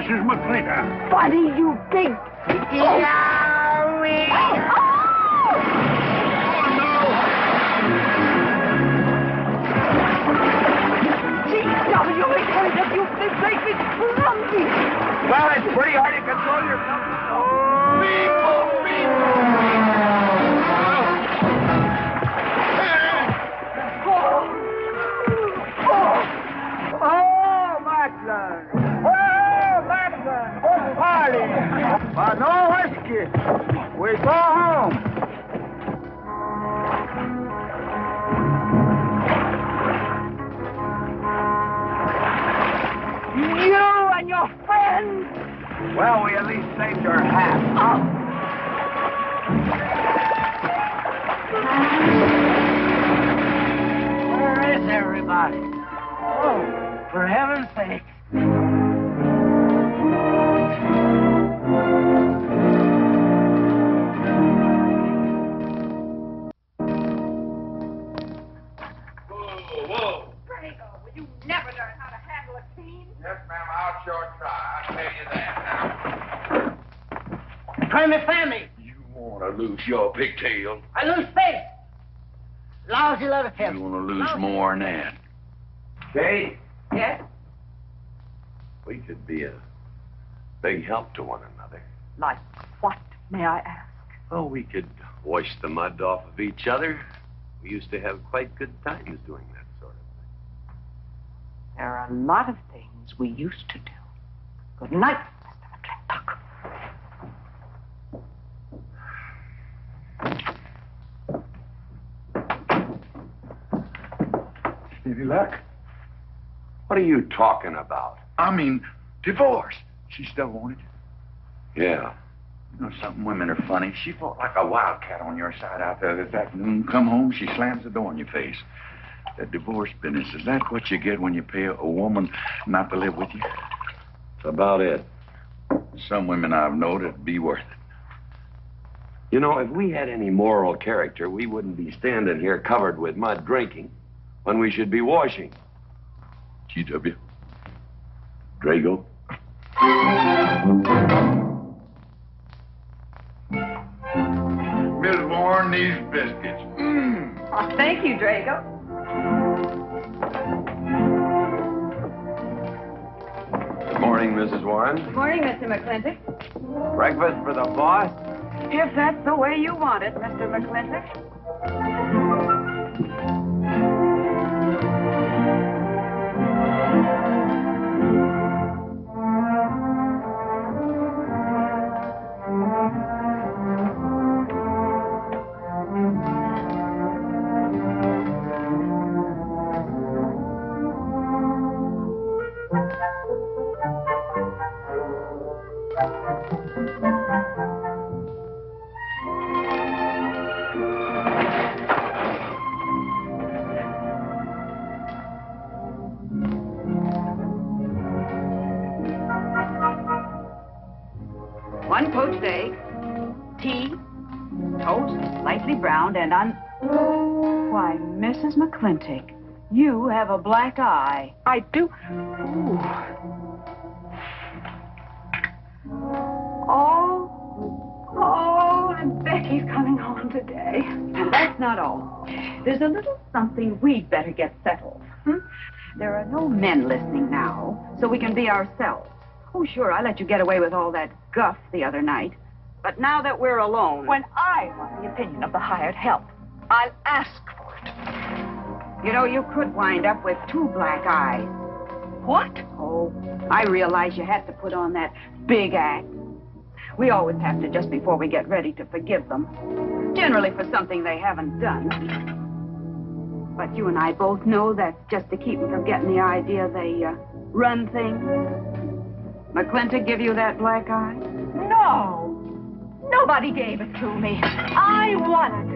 Mrs. McClintock. Buddy, you big... G.W. McClintock, you make me clumsy. Well, it's pretty hard to control yourself. Oh, Macklin. Oh, Macklin. Oh, party. But no whiskey. We go home. You and your friends. Well, we at least saved your hat. Where is everybody? Oh, for heaven's sake. Whoa. Drago, will you never learn how to handle a team? Yes, ma'am, I'll sure try. I'll tell you that now. Try me, family. You want to lose your pigtail? I lose faith. Lousy letter tip. You want to lose more than that? Kate, Yes? we could be a big help to one another. Like what, may I ask? Oh, we could wash the mud off of each other. We used to have quite good times doing that sort of thing. There are a lot of things we used to do. Good night, Mr. McClintock. Any luck? What are you talking about? I mean, divorce. She still wanted you. Yeah. You know something, women are funny. She fought like a wildcat on your side out there this afternoon. Come home, she slams the door in your face. That divorce business, is that what you get when you pay a woman not to live with you? That's about it. Some women I've known it'd be worth it. You know, if we had any moral character, we wouldn't be standing here covered with mud drinking when we should be washing. G.W. Drago. Miss Warren, these biscuits. Oh, thank you, Drago. Good morning, Mrs. Warren. Good morning, Mr. McClintock. Breakfast for the boss? If that's the way you want it, Mr. McClintock. One poached egg, tea, toast, lightly browned, and Why, Mrs. McClintock, you have a black eye. I do. Ooh. Oh, and Becky's coming home today. And that's not all. There's a little something we'd better get settled. There are no men listening now, so we can be ourselves. Oh, sure, I let you get away with all that guff the other night. But now that we're alone... When I want the opinion of the hired help, I'll ask for it. You know, you could wind up with 2 black eyes. What? Oh, I realize you had to put on that big act. We always have to just before we get ready to forgive them. Generally for something they haven't done. But you and I both know that's just to keep them from getting the idea they run things. McClintock give you that black eye? No. Nobody gave it to me. I won it.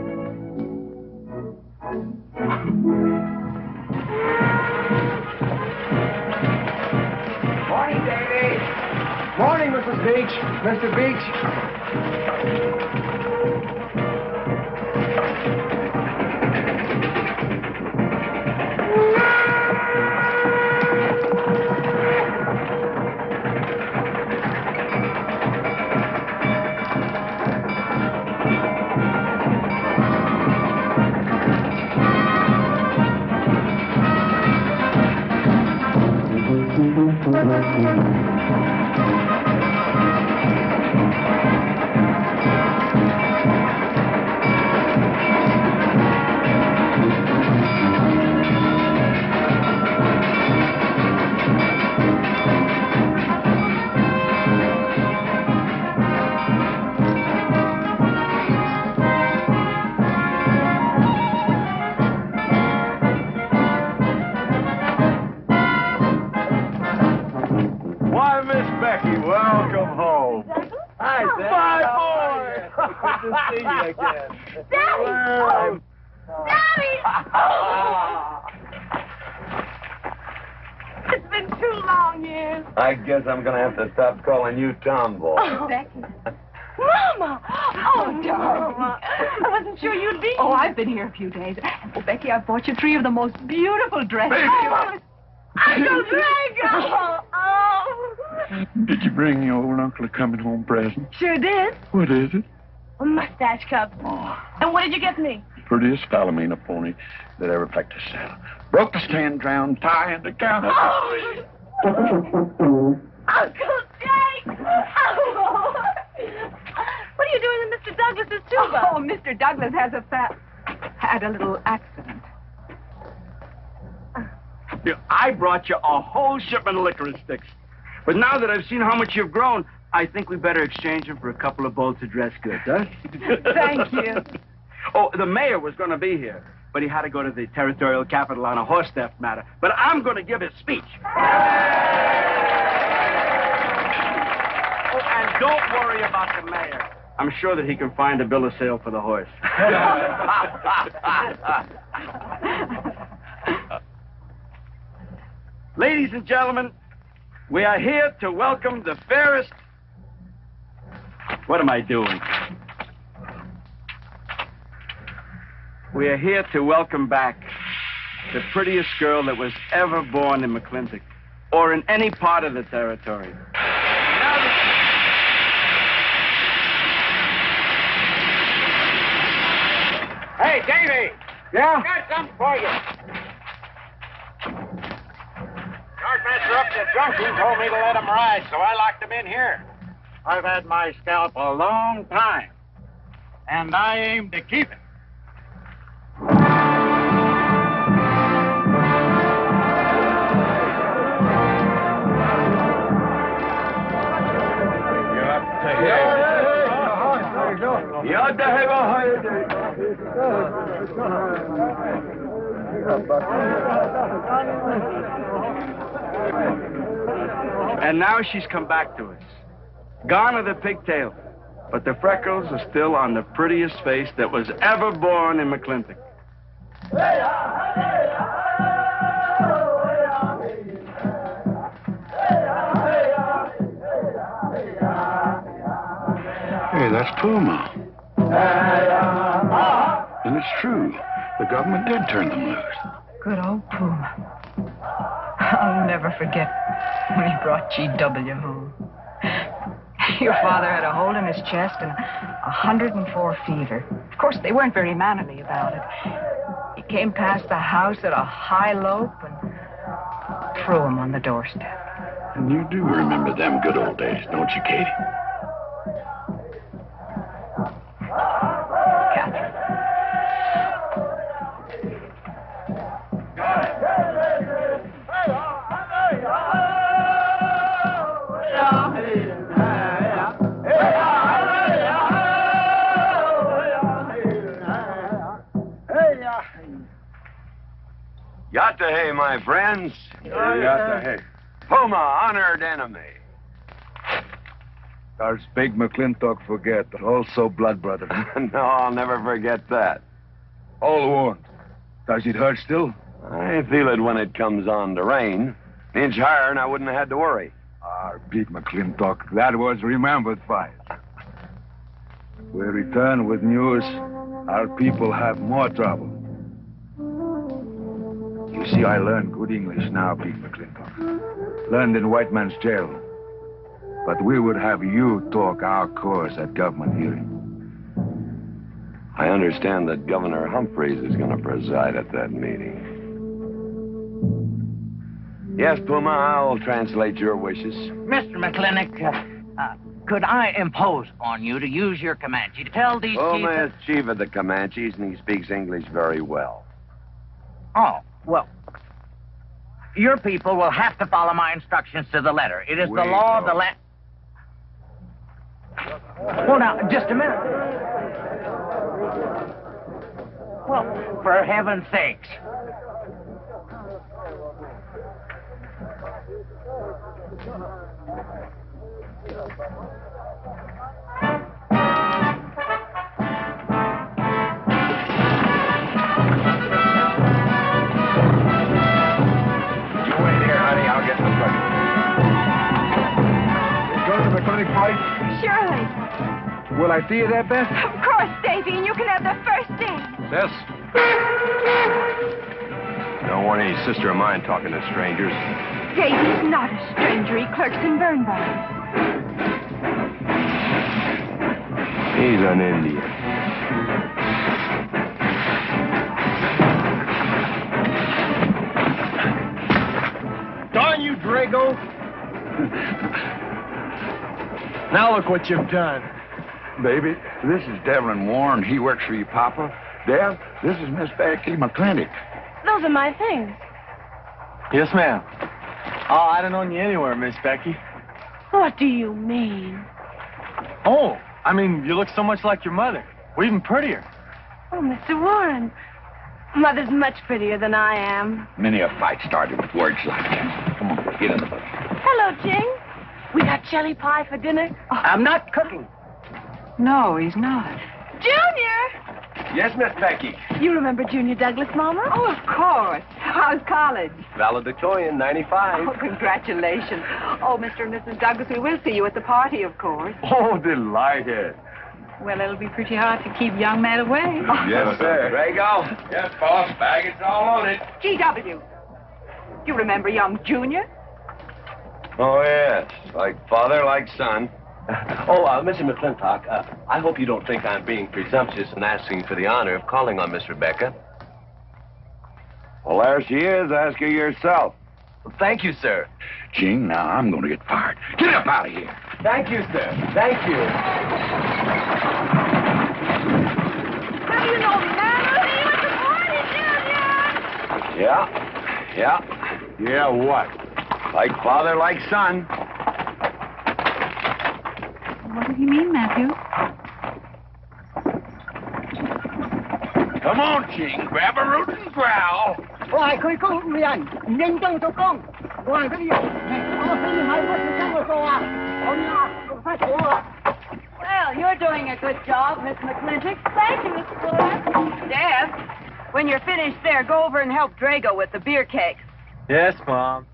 Morning, Davy. Morning, Mrs. Beach. Mr. Beach. to see you again. Daddy! Well, Daddy! Oh. It's been 2 long years. I guess I'm going to have to stop calling you Tomboy. Oh, Becky. Mama! Oh, darling. I wasn't sure you'd be here. Oh, I've been here a few days. Oh, Becky, I've bought you 3 of the most beautiful dresses. Oh, Uncle Drago! Oh! Did you bring your old uncle a coming home present? Sure did. What is it? A mustache cup. And what did you get me? Prettiest Palomino pony that ever packed a saddle. Broke the stand, drowned, tie, and the counter. Oh. Uncle Jake! Oh. What are you doing in Mr. Douglas's tuba? Oh, Mr. Douglas had a little accident. I brought you a whole shipment of licorice sticks. But now that I've seen how much you've grown, I think we better exchange them for a couple of bolts of dress goods, huh? Thank you. Oh, the mayor was going to be here, but he had to go to the territorial capital on a horse theft matter. But I'm going to give his speech. Oh, and don't worry about the mayor. I'm sure that he can find a bill of sale for the horse. Ladies and gentlemen, we are here to welcome the fairest... What am I doing? We are here to welcome back the prettiest girl that was ever born in McClintock, or in any part of the territory. Hey, Davey! Yeah? Got something for you. Yardmaster up the junction told me to let him ride, so I locked him in here. I've had my scalp a long time, and I aim to keep it. And now she's come back to us. Gone are the pigtails, but the freckles are still on the prettiest face that was ever born in McClintock. Hey, that's Puma. And it's true. The government did turn them loose. Good old Puma. I'll never forget when he brought G.W. home. Your father had a hole in his chest and 104 fever. Of course, they weren't very mannerly about it. He came past the house at a high lope and threw him on the doorstep. And you do remember them good old days, don't you, Katie? Yatta hey, my friends. Yatta hey. Puma, honored enemy. Does Big McClintock forget, also blood brother? No, I'll never forget that. All wound. Does it hurt still? I feel it when it comes on to rain. An inch higher and I wouldn't have had to worry. Our Big McClintock, that was remembered fight. We return with news our people have more trouble. You see, I learned good English now, Big McClintock. Learned in white man's jail. But we would have you talk our cause at government hearing. I understand that Governor Humphreys is going to preside at that meeting. Yes, Puma, I'll translate your wishes. Mr. McClintock, could I impose on you to use your Comanche to tell these Puma is chief of the Comanches, and he speaks English very well. Oh, well, your people will have to follow my instructions to the letter. It is the law of the land. Well, now, just a minute. Well, for heaven's sakes. I see you there, Beth? Of course, Davy, and you can have the first date. Sis? Don't want any sister of mine talking to strangers. Davy's not a stranger. He clerks in Birnbaum. He's an Indian. Darn you, Drago! Now look what you've done. Baby, this is Devlin Warren. He works for your papa. Dev, this is Miss Becky McClintock. Those are my things. Yes, ma'am. Oh, I don't own you anywhere, Miss Becky. What do you mean? Oh, I mean, you look so much like your mother. Well, even prettier. Oh, Mr. Warren. Mother's much prettier than I am. Many a fight started with words like that. Come on, get in the boat. Hello, Jing. We got jelly pie for dinner. Oh, I'm not cooking. No, he's not. Junior! Yes, Miss Becky. You remember Junior Douglas, Mama? Oh, of course. How's college? Valedictorian, 95. Oh, congratulations. Oh, Mr. and Mrs. Douglas, we will see you at the party, of course. Oh, delighted. Well, it'll be pretty hard to keep young men away. Yes, sir. Drago? Yes, boss. Baggage all on it. G.W. You remember young Junior? Oh, yes. Like father, like son. Mr. McClintock, I hope you don't think I'm being presumptuous in asking for the honor of calling on Miss Rebecca. Well, there she is. Ask her yourself. Well, thank you, sir. Jing, now I'm going to get fired. Get up out of here. Thank you, sir. Thank you. Have you no manners? See you at the party, Junior! Yeah. Yeah, what? Like father, like son. What does he mean, Matthew? Come on, Jing. Grab a root and growl. Well, you're doing a good job, Miss McClintock. Thank you, Mr. Warren. Deb, when you're finished there, go over and help Drago with the beer cakes. Yes, Mom.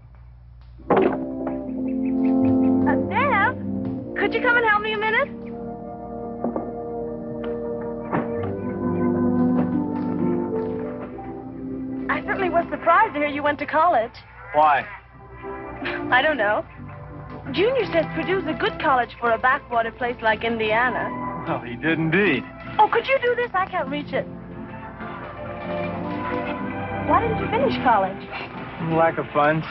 Deb, could you come and help me a minute? I certainly was surprised to hear you went to college. Why? I don't know. Junior says Purdue's a good college for a backwater place like Indiana. Well, he did indeed. Oh, could you do this? I can't reach it. Why didn't you finish college? Lack of funds.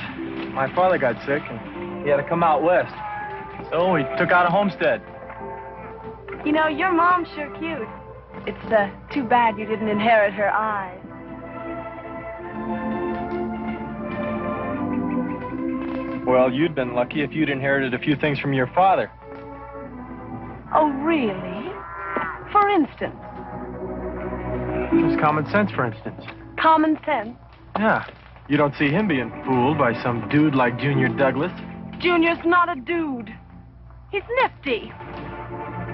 My father got sick, and he had to come out west. So he took out a homestead. You know, your mom's sure cute. It's too bad you didn't inherit her eyes. Well, you'd been lucky if you'd inherited a few things from your father. Oh, really? For instance? Just common sense, for instance. Common sense. Yeah. You don't see him being fooled by some dude like Junior Douglas. Junior's not a dude. He's nifty.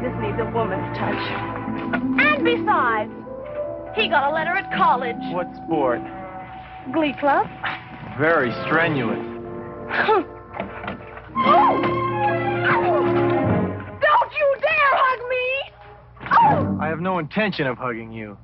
This needs a woman's touch. And besides, he got a letter at college. What sport? Glee club. Very strenuous. Don't you dare hug me! I have no intention of hugging you.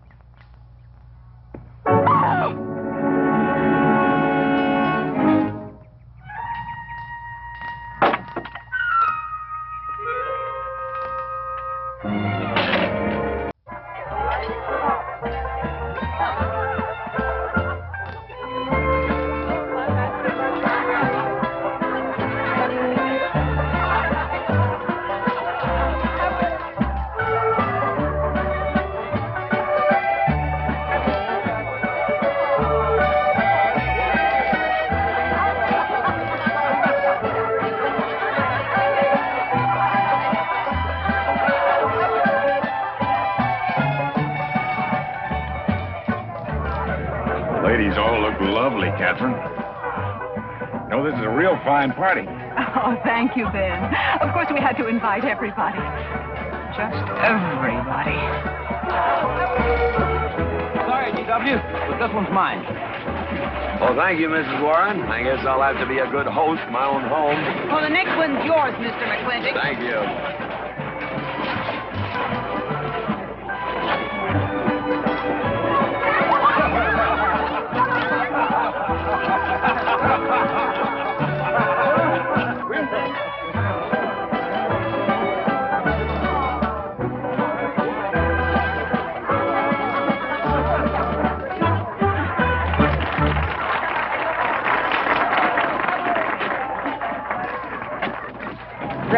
Ladies all look lovely, Catherine. No, this is a real fine party. Oh, thank you, Ben. Of course, we had to invite everybody. Just everybody. Sorry, G.W., but this one's mine. Well, thank you, Mrs. Warren. I guess I'll have to be a good host in my own home. Well, the next one's yours, Mr. McClintock. Thank you.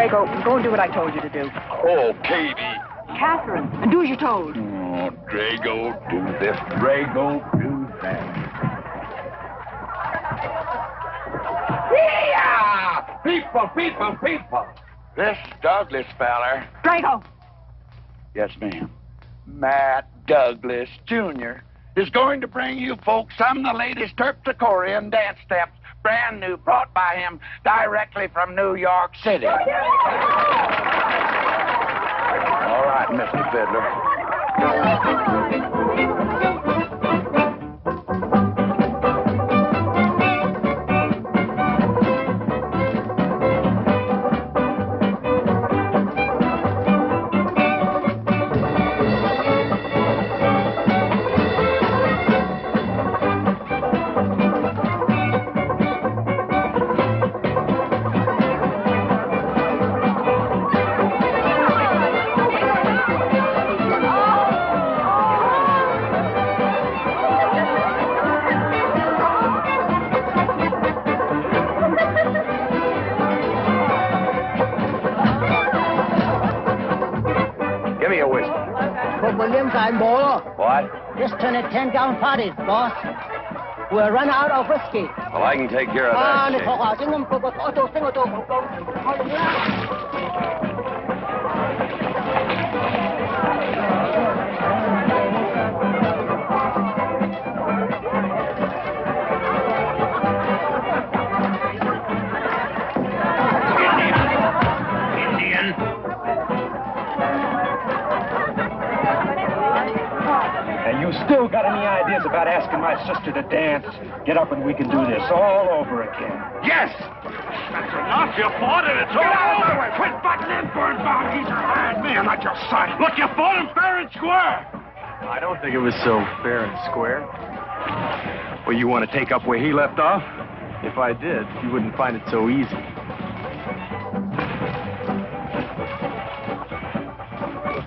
Draco, go and do what I told you to do. Oh, Katie. Catherine, and do as you're told. Oh, Drago, do this. Drago, do that. Yeah! People! This Douglas feller. Draco! Yes, ma'am. Matt Douglas, Jr. is going to bring you folks some of the latest Terpsichorean dance steps, brand new, brought by him directly from New York City. All right, Mr. Fiddler. What? Just turn it 10-gallon parties, boss. We'll run out of whiskey. Well, I can take care of that. Jake. Still got any ideas about asking my sister to dance? Get up and we can do this all over again. Yes! That's enough. You fought it. It's all over. Quit butting in, Birnbaum. He's a hired man, not your son. Look, you fought him fair and square. I don't think it was so fair and square. Well, you want to take up where he left off? If I did, you wouldn't find it so easy.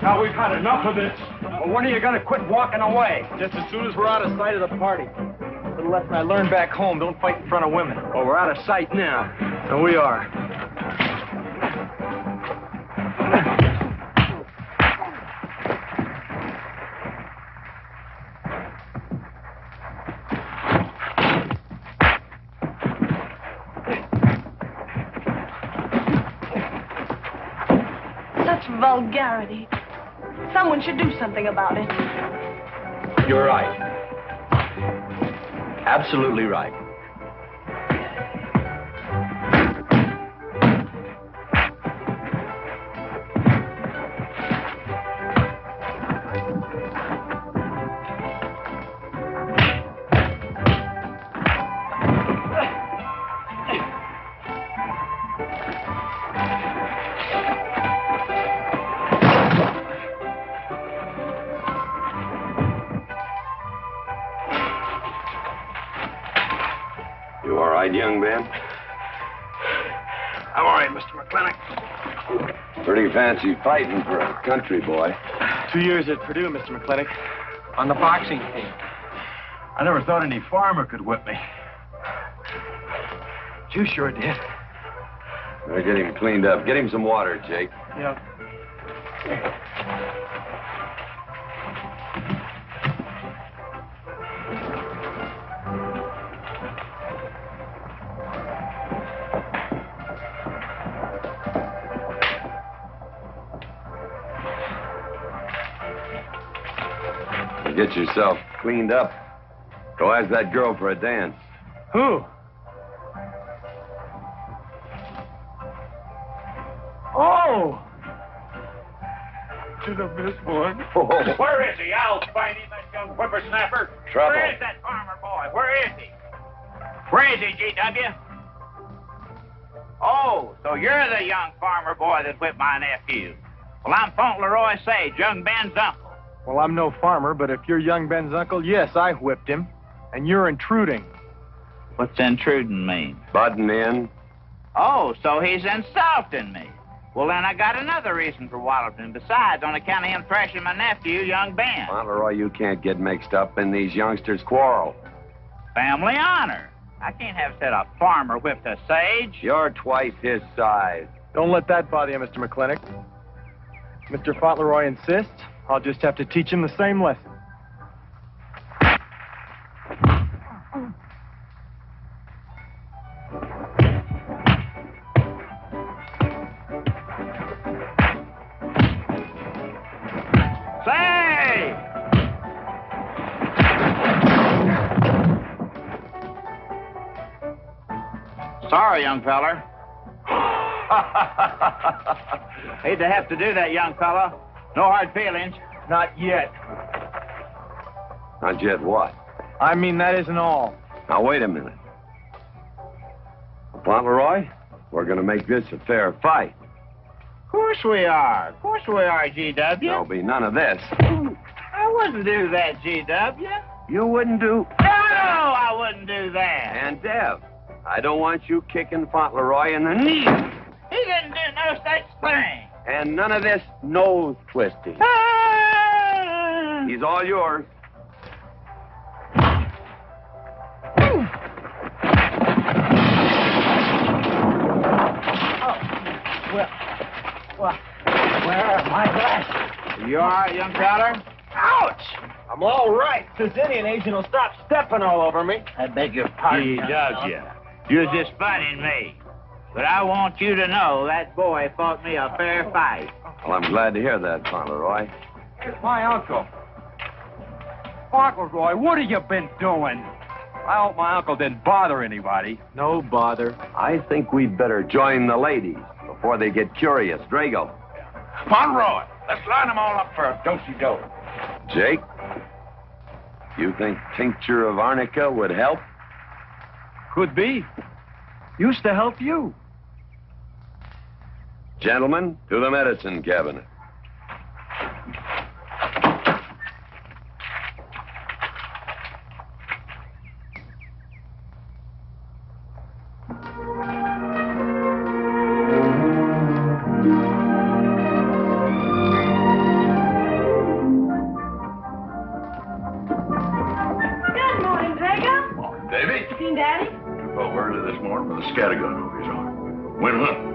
Now we've had enough of this. Well, when are you going to quit walking away? Just as soon as we're out of sight of the party. A little lesson I learned back home, don't fight in front of women. Well, we're out of sight now. So we are. Such vulgarity. Someone should do something about it. You're right. Absolutely right. Young Ben? I'm all right, Mr. McClintock. Pretty fancy fighting for a country boy. 2 years at Purdue, Mr. McClintock, on the boxing team. I never thought any farmer could whip me. You sure did. Better get him cleaned up. Get him some water, Jake. Yeah. Get yourself cleaned up. Go ask that girl for a dance. Who? Oh! Should have missed one. Oh. Where is he? I'll find him, that young whippersnapper. Trouble. Where is that farmer boy? Where is he? Where is he, G.W.? Oh, so you're the young farmer boy that whipped my nephew. Well, I'm Fauntleroy Sage, young Ben's uncle. Well, I'm no farmer, but if you're young Ben's uncle, yes, I whipped him. And you're intruding. What's intruding mean? Butting in. Oh, so he's insulting me. Well, then I got another reason for walloping him. Besides, on account of him thrashing my nephew, young Ben. Fauntleroy, you can't get mixed up in these youngsters' quarrel. Family honor. I can't have said a farmer whipped a Sage. You're twice his size. Don't let that bother you, Mr. McClintock. Mr. Fauntleroy insists. I'll just have to teach him the same lesson. Say! Sorry, young feller. Hate to have to do that, young fella. No hard feelings. Not yet. Not yet what? I mean, that isn't all. Now, wait a minute. Fauntleroy, we're going to make this a fair fight. Of course we are. Of course we are, G.W. There'll be none of this. I wouldn't do that, G.W. You wouldn't do... No, I wouldn't do that. And Dev, I don't want you kicking Fauntleroy in the knee. He didn't do no such thing. And none of this nose twisting. He's all yours. Well, where are my glasses? You all right, young feller? Ouch! I'm all right. This Indian agent will stop stepping all over me. I beg your pardon. G.W. You're just funning me. But I want you to know that boy fought me a fair fight. Well, I'm glad to hear that, Fauntleroy. Here's my uncle. Fauntleroy, what have you been doing? I hope my uncle didn't bother anybody. No bother. I think we'd better join the ladies before they get curious. Drago. Fauntleroy, let's line them all up for a dosey-do. Jake, you think tincture of arnica would help? Could be. Used to help you. Gentlemen, to the medicine cabinet. Good morning, Drago. Davy? Seen Daddy? Took over early this morning with a scattergun over his arm. Went hunting.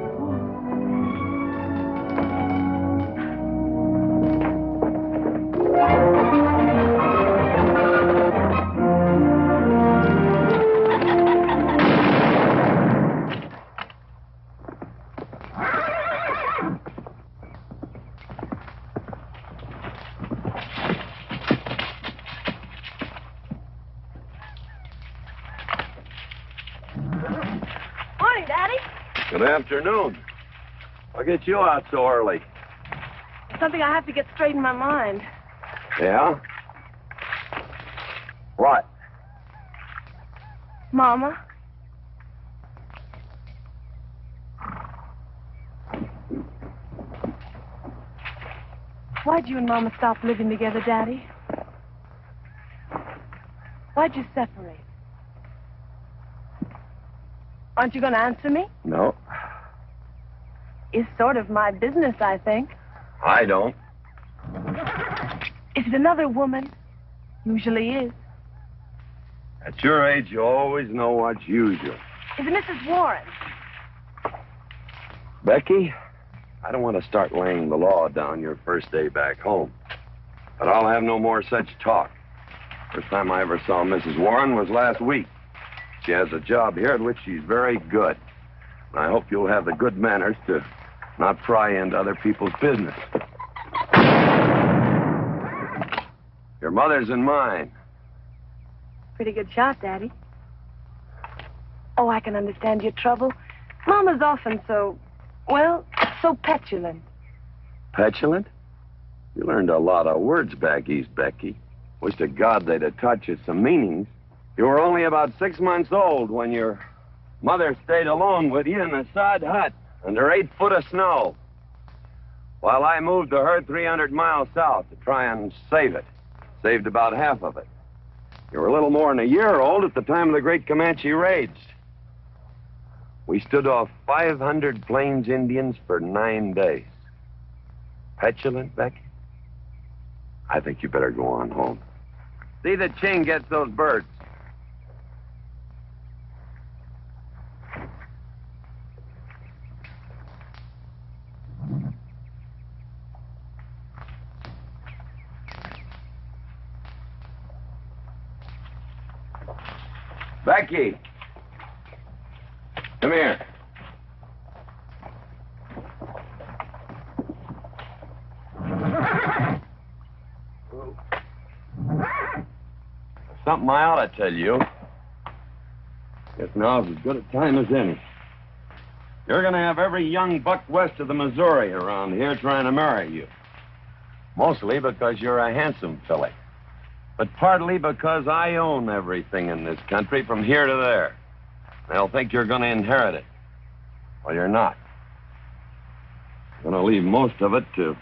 Morning, Daddy. Good afternoon. I'll get you out so early. Something I have to get straight in my mind. Yeah? What? Mama. Why'd you and Mama stop living together, Daddy? Why'd you separate? Aren't you going to answer me? No, It's sort of my business, I think. I don't. Is it another woman? Usually is. At your age, you always know what's usual. Is it Mrs. Warren? Becky, I don't want to start laying the law down your first day back home. But I'll have no more such talk. First time I ever saw Mrs. Warren was last week. She has a job here at which she's very good. And I hope you'll have the good manners to not pry into other people's business. Your mother's and mine. Pretty good shot, Daddy. Oh, I can understand your trouble. Mama's often so, well, so petulant. Petulant? You learned a lot of words back east, Becky. Wish to God they'd have taught you some meanings. You were only about 6 months old when your mother stayed alone with you in a sod hut under 8 foot of snow, while I moved to her 300 miles south to try and save it. Saved about half of it. You were a little more than a year old at the time of the great Comanche raids. We stood off 500 Plains Indians for 9 days. Petulant, Becky? I think you better go on home. See that Ching gets those birds. Becky. Come here. Something I ought to tell you. Guess now's as good a time as any. You're going to have every young buck west of the Missouri around here trying to marry you. Mostly because you're a handsome filly. But partly because I own everything in this country from here to there. They'll think you're going to inherit it. Well, you're not. You're going to leave most of it to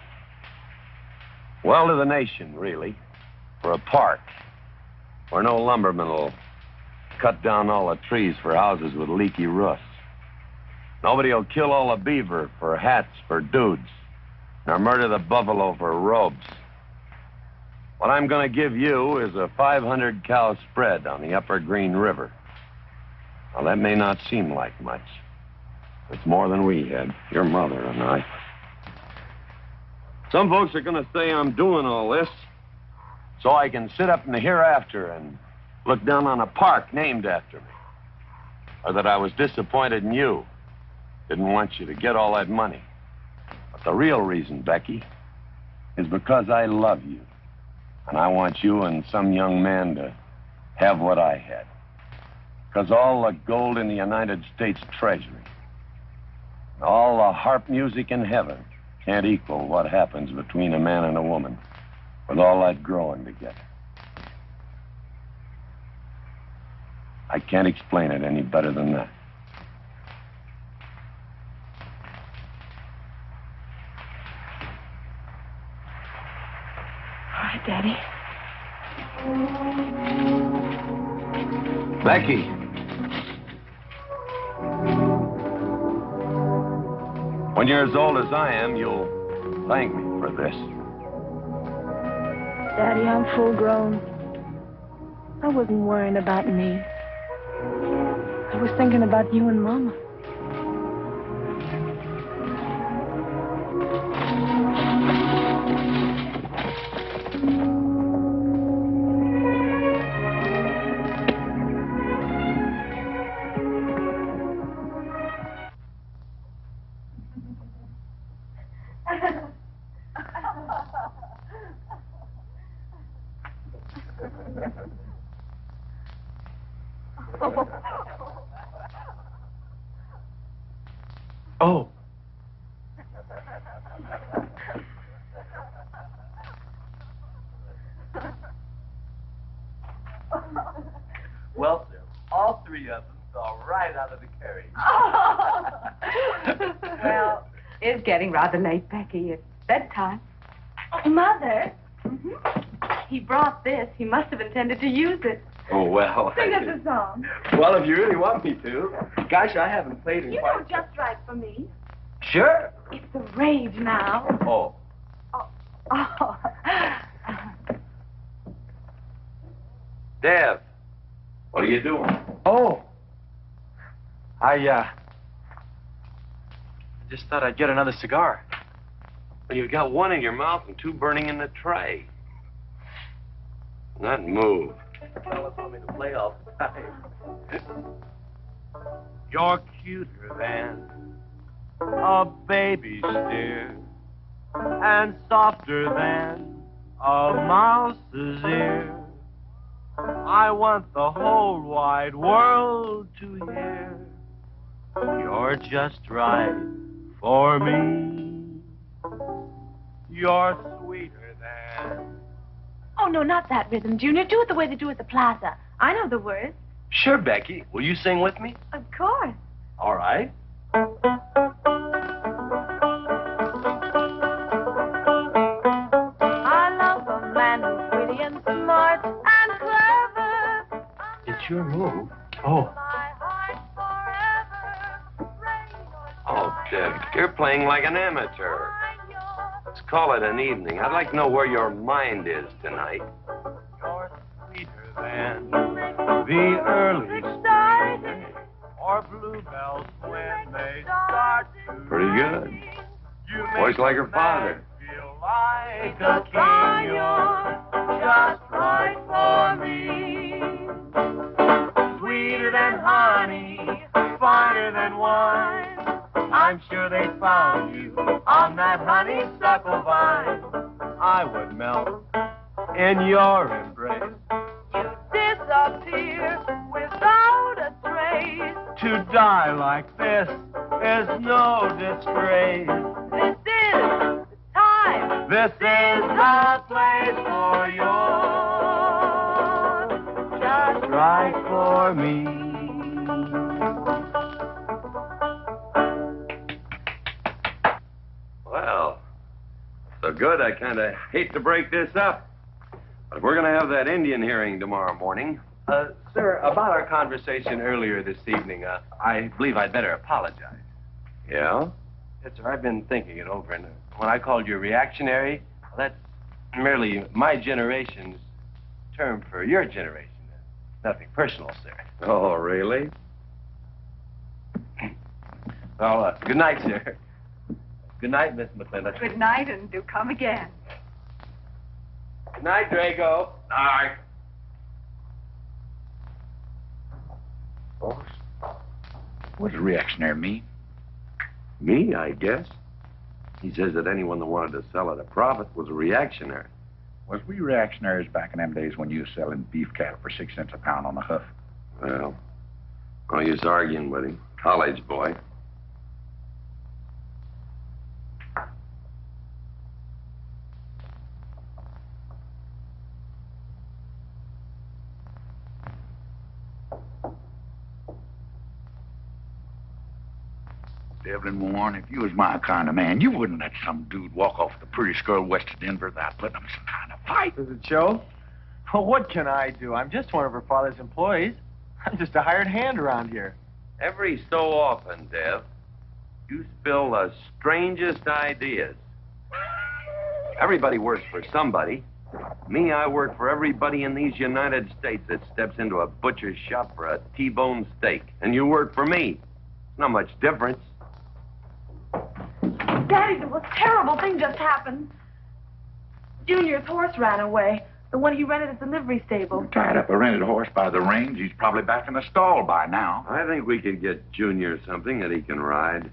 the nation, really. For a park. Where no lumberman will cut down all the trees for houses with leaky roofs. Nobody will kill all the beaver for hats for dudes, nor murder the buffalo for robes. What I'm going to give you is a 500-cow spread on the upper Green River. Now, that may not seem like much. It's more than we had, your mother and I. Some folks are going to say I'm doing all this so I can sit up in the hereafter and look down on a park named after me. Or that I was disappointed in you. Didn't want you to get all that money. But the real reason, Becky, is because I love you. And I want you and some young man to have what I had. Because all the gold in the United States Treasury, and all the harp music in heaven can't equal what happens between a man and a woman with all that growing together. I can't explain it any better than that. All right, Daddy. Becky. When you're as old as I am, you'll thank me for this. Daddy, I'm full grown. I wasn't worrying about me. I was thinking about you and Mama. Oh. Well, sir, all three of them saw right out of the carriage. Well, it's getting rather late, Becky. It's bedtime. Mother. He brought this. He must have intended to use it. Oh, well. Sing us a song. Well, if you really want me to. Gosh, I haven't played in You quite... know just right for me. Sure. It's the rage now. Oh. Oh. Dev, what are you doing? Oh. I just thought I'd get another cigar. Well, you've got one in your mouth and two burning in the tray. Not move. Fellas want me to play all the time. You're cuter than a baby's dear, and softer than a mouse's ear. I want the whole wide world to hear. You're just right for me. You're sweeter than... Oh, no, not that rhythm, Junior. Do it the way they do at the plaza. I know the words. Sure, Becky. Will you sing with me? Of course. All right. I love a man who's witty and smart and clever. It's your move. Oh. Oh, Dev, you're playing like an amateur. Let's call it an evening. I'd like to know where your mind is tonight. You're sweeter than the early spring, or bluebells when they start to Pretty good. You Voice like her father. feel like a king. You're just right for me. Sweet wine. I'm sure they found you on that honeysuckle vine. I would melt in your embrace. Disappear without a trace. To die like this is no disgrace. This is the time. This is the place for you. Just right for me. Well, so good, I kind of hate to break this up. But we're going to have that Indian hearing tomorrow morning. Sir, about our conversation earlier this evening, I believe I'd better apologize. Yeah? Yes, sir, I've been thinking it over, and when I called you reactionary, well, that's merely my generation's term for your generation. Nothing personal, sir. Oh, really? Well, good night, sir. Good night, Miss McClintock. Good night, and do come again. Good night, Drago. Night. Boss, what does reactionary mean? Me, I guess. He says that anyone that wanted to sell at a profit was a reactionary. Was we reactionaries back in them days when you was selling beef cattle for 6 cents a pound on the hoof? Well, no use arguing with him. College boy. Devlin Warren, if you was my kind of man, you wouldn't let some dude walk off the prettiest girl west of Denver without putting him some kind of fight. Does it show? Well, what can I do? I'm just one of her father's employees. I'm just a hired hand around here. Every so often, Dev, you spill the strangest ideas. Everybody works for somebody. Me, I work for everybody in these United States that steps into a butcher's shop for a T-bone steak. And you work for me. Not much difference. Daddy, a terrible thing just happened. Junior's horse ran away. The one he rented at the livery stable. Tied up a rented horse by the reins. He's probably back in the stall by now. I think we could get Junior something that he can ride.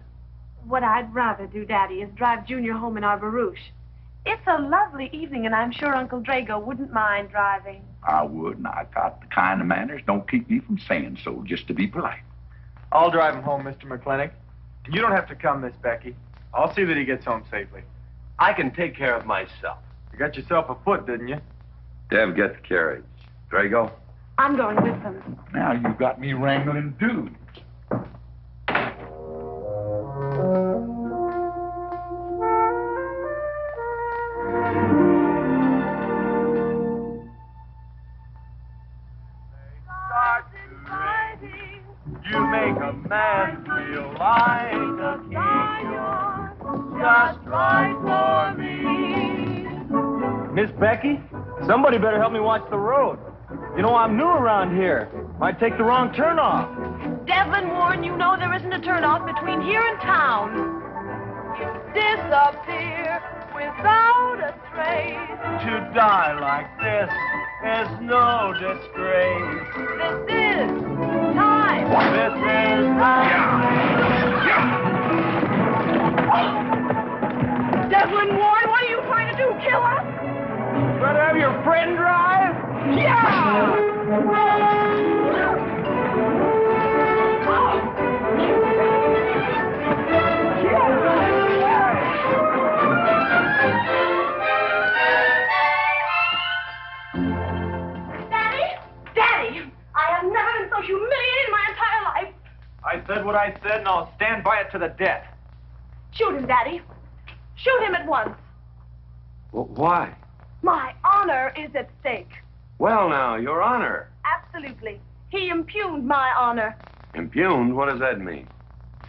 What I'd rather do, Daddy, is drive Junior home in our barouche. It's a lovely evening, and I'm sure Uncle Drago wouldn't mind driving. I would, and I got the kind of manners don't keep me from saying so, just to be polite. I'll drive him home, Mr. McClintock. And you don't have to come, Miss Becky. I'll see that he gets home safely. I can take care of myself. You got yourself a foot, didn't you? Dev, get the carriage. Drago? I'm going with them. Now you've got me wrangling dudes. You make a man feel like a king. Just right for me. Miss Becky, somebody better help me watch the road. You know, I'm new around here. Might take the wrong turn off. Devlin Warren, you know there isn't a turnoff between here and town. You disappear without a trace. To die like this is no disgrace. This is time. This is Devlin Warren, what are you trying to do? Kill us? Better have your friend drive? Daddy, I have never been so humiliated in my entire life. I said what I said, and I'll stand by it to the death. Shoot him, Daddy. Shoot him at once. Well, why? My honor is at stake. Well, now, Your Honor. Absolutely. He impugned my honor. Impugned? What does that mean?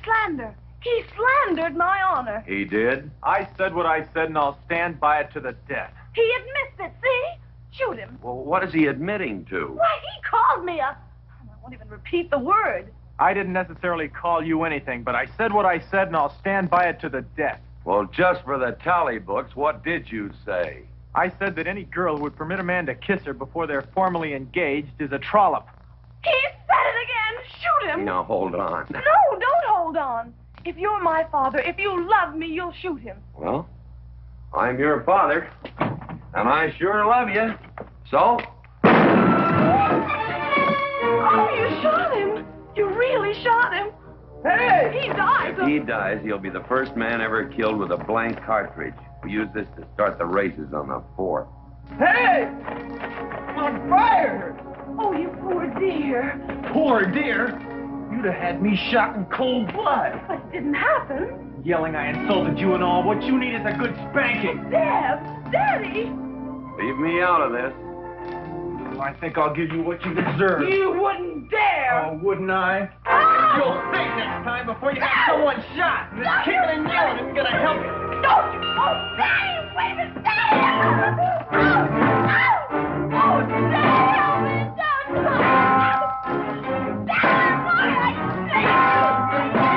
Slander. He slandered my honor. He did? I said what I said, and I'll stand by it to the death. He admits it, see? Shoot him. Well, what is he admitting to? Why, he called me a... I won't even repeat the word. I didn't necessarily call you anything, but I said what I said, and I'll stand by it to the death. Well, just for the tally books, what did you say? I said that any girl who would permit a man to kiss her before they're formally engaged is a trollop. He said it again. Shoot him. Now, hold on. No, don't hold hold on. If you're my father, if you love me, you'll shoot him. Well, I'm your father, and I sure love you. So? Oh, you shot him. You really shot him. Hey! He died. If he dies, he'll be the first man ever killed with a blank cartridge. We use this to start the races on the 4th. Hey! On fire! Oh, you poor dear. Poor dear? You'd have had me shot in cold blood. But it didn't happen. Yelling I insulted you and all. What you need is a good spanking. Deb! Daddy! Leave me out of this. Well, I think I'll give you what you deserve. You wouldn't dare! Oh, wouldn't I? You'll think next time before you have someone shot. And this kicking and yelling isn't gonna help you. Don't you! Oh, Daddy! Wait a minute! Daddy! Oh, Daddy! Help me! Don't! Daddy, boy, I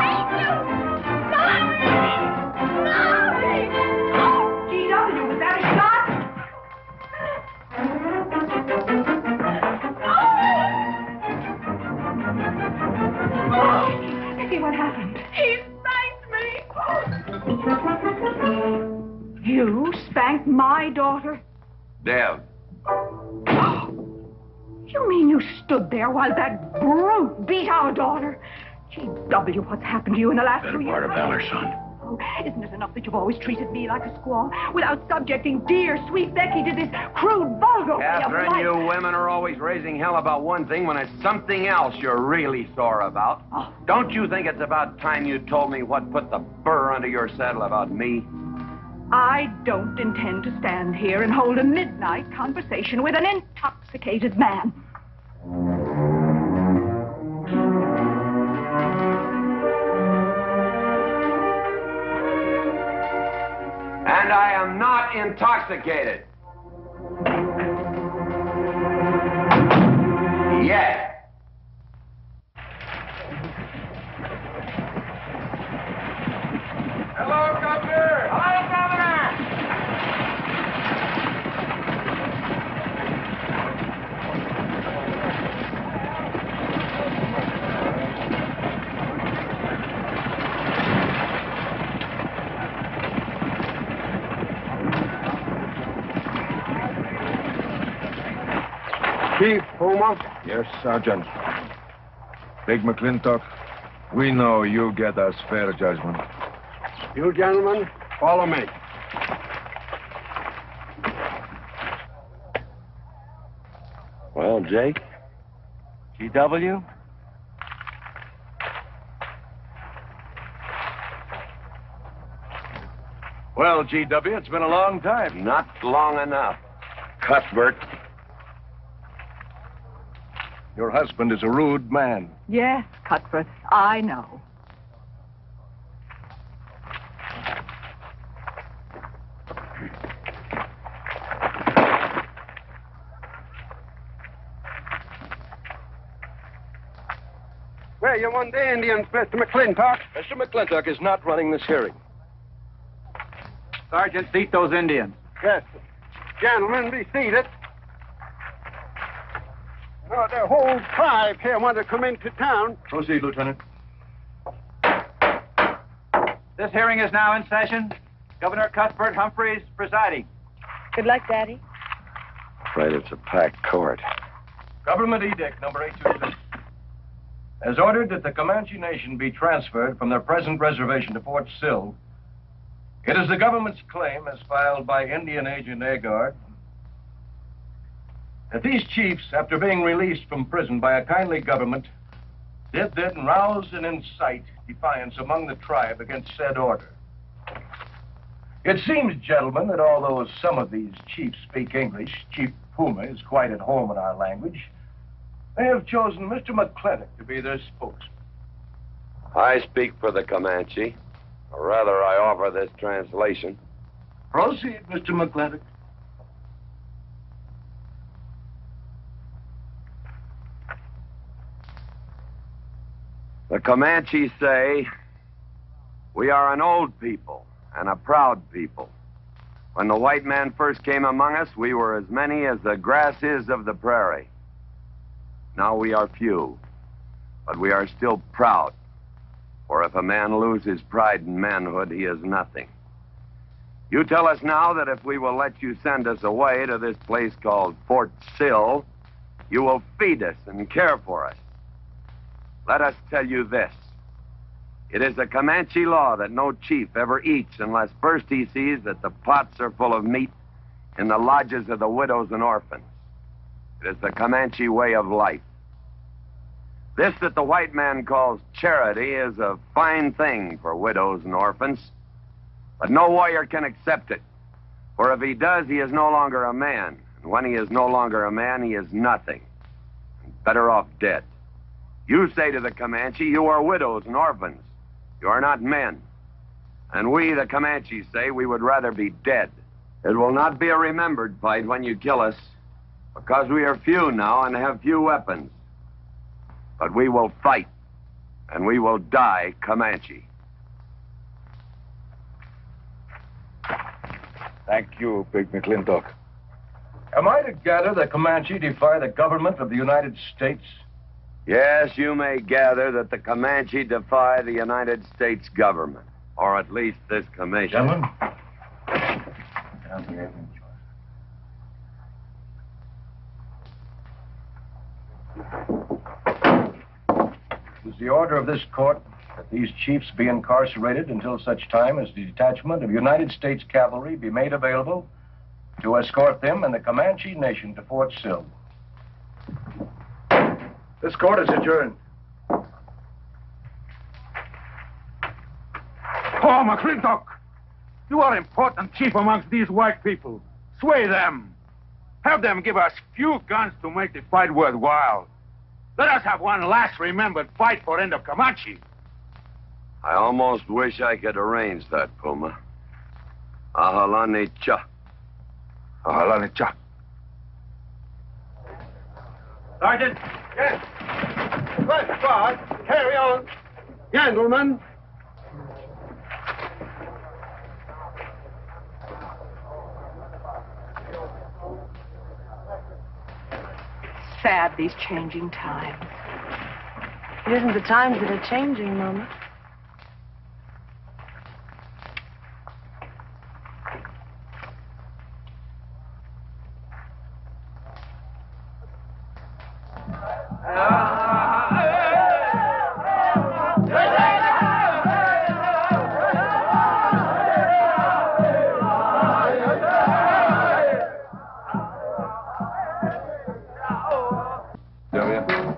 hate you! Sorry! Oh, G.W., was that a shot? Oh, Vicky, what happened? He spanked me! You spanked my daughter? Deb. You mean you stood there while that brute beat our daughter? G.W., what's happened to you in the last 2 years? Part of valor, son. Oh, isn't it enough that you've always treated me like a squaw without subjecting dear, sweet Becky to this crude, vulgar way of Catherine, life? you women are always raising hell about one thing when it's something else you're really sore about. Oh. Don't you think it's about time you told me what put the burr under your saddle about me? I don't intend to stand here and hold a midnight conversation with an intoxicated man. And I am not intoxicated. Yet. Hello, Governor! Hello, Governor! Chief Puma? Yes, Sergeant. Big McClintock, we know you get us fair judgment. You gentlemen, follow me. Well, Jake? G.W.? Well, G.W., it's been a long time. Not long enough. Cuthbert. Your husband is a rude man. Yes, Cuthbert, I know. Where you want the Indians, Mr. McClintock? Mr. McClintock is not running this hearing. Sergeant, seat those Indians. Yes. Gentlemen, be seated. Oh, the whole tribe here want to come into town. Proceed, Lieutenant. This hearing is now in session. Governor Cuthbert Humphreys presiding. Good luck, Daddy. Afraid it's a packed court. Government Edict number 826 has ordered that the Comanche Nation be transferred from their present reservation to Fort Sill. It is the government's claim, as filed by Indian Agent Agard, that these chiefs, after being released from prison by a kindly government, did then rouse and incite defiance among the tribe against said order. It seems, gentlemen, that although some of these chiefs speak English, Chief Puma is quite at home in our language, they have chosen Mr. McClintock to be their spokesman. I speak for the Comanche. Or rather, I offer this translation. Proceed, Mr. McClintock. The Comanche say, we are an old people and a proud people. When the white man first came among us, we were as many as the grass is of the prairie. Now we are few, but we are still proud. For if a man lose his pride in manhood, he is nothing. You tell us now that if we will let you send us away to this place called Fort Sill, you will feed us and care for us. Let us tell you this. It is a Comanche law that no chief ever eats unless first he sees that the pots are full of meat in the lodges of the widows and orphans. It is the Comanche way of life. This that the white man calls charity is a fine thing for widows and orphans, but no warrior can accept it. For if he does, he is no longer a man. And when he is no longer a man, he is nothing. Better off dead. You say to the Comanche, you are widows and orphans. You are not men. And we, the Comanches, say we would rather be dead. It will not be a remembered fight when you kill us, because we are few now and have few weapons. But we will fight, and we will die Comanche. Thank you, Big McClintock. Am I to gather the Comanche defy the government of the United States? Yes, you may gather that the Comanche defy the United States government, or at least this commission. Gentlemen. It is the order of this court that these chiefs be incarcerated until such time as the detachment of United States cavalry be made available to escort them and the Comanche nation to Fort Sill. This court is adjourned. Oh, McClintock! You are important chief amongst these white people. Sway them. Have them give us few guns to make the fight worthwhile. Let us have one last remembered fight for end of Comanche. I almost wish I could arrange that, Puma. Ahalani cha. Ahalani cha. Sergeant. Yes. First guard. Carry on. Gentlemen. Sad, these changing times. It isn't the times that are changing, Mama.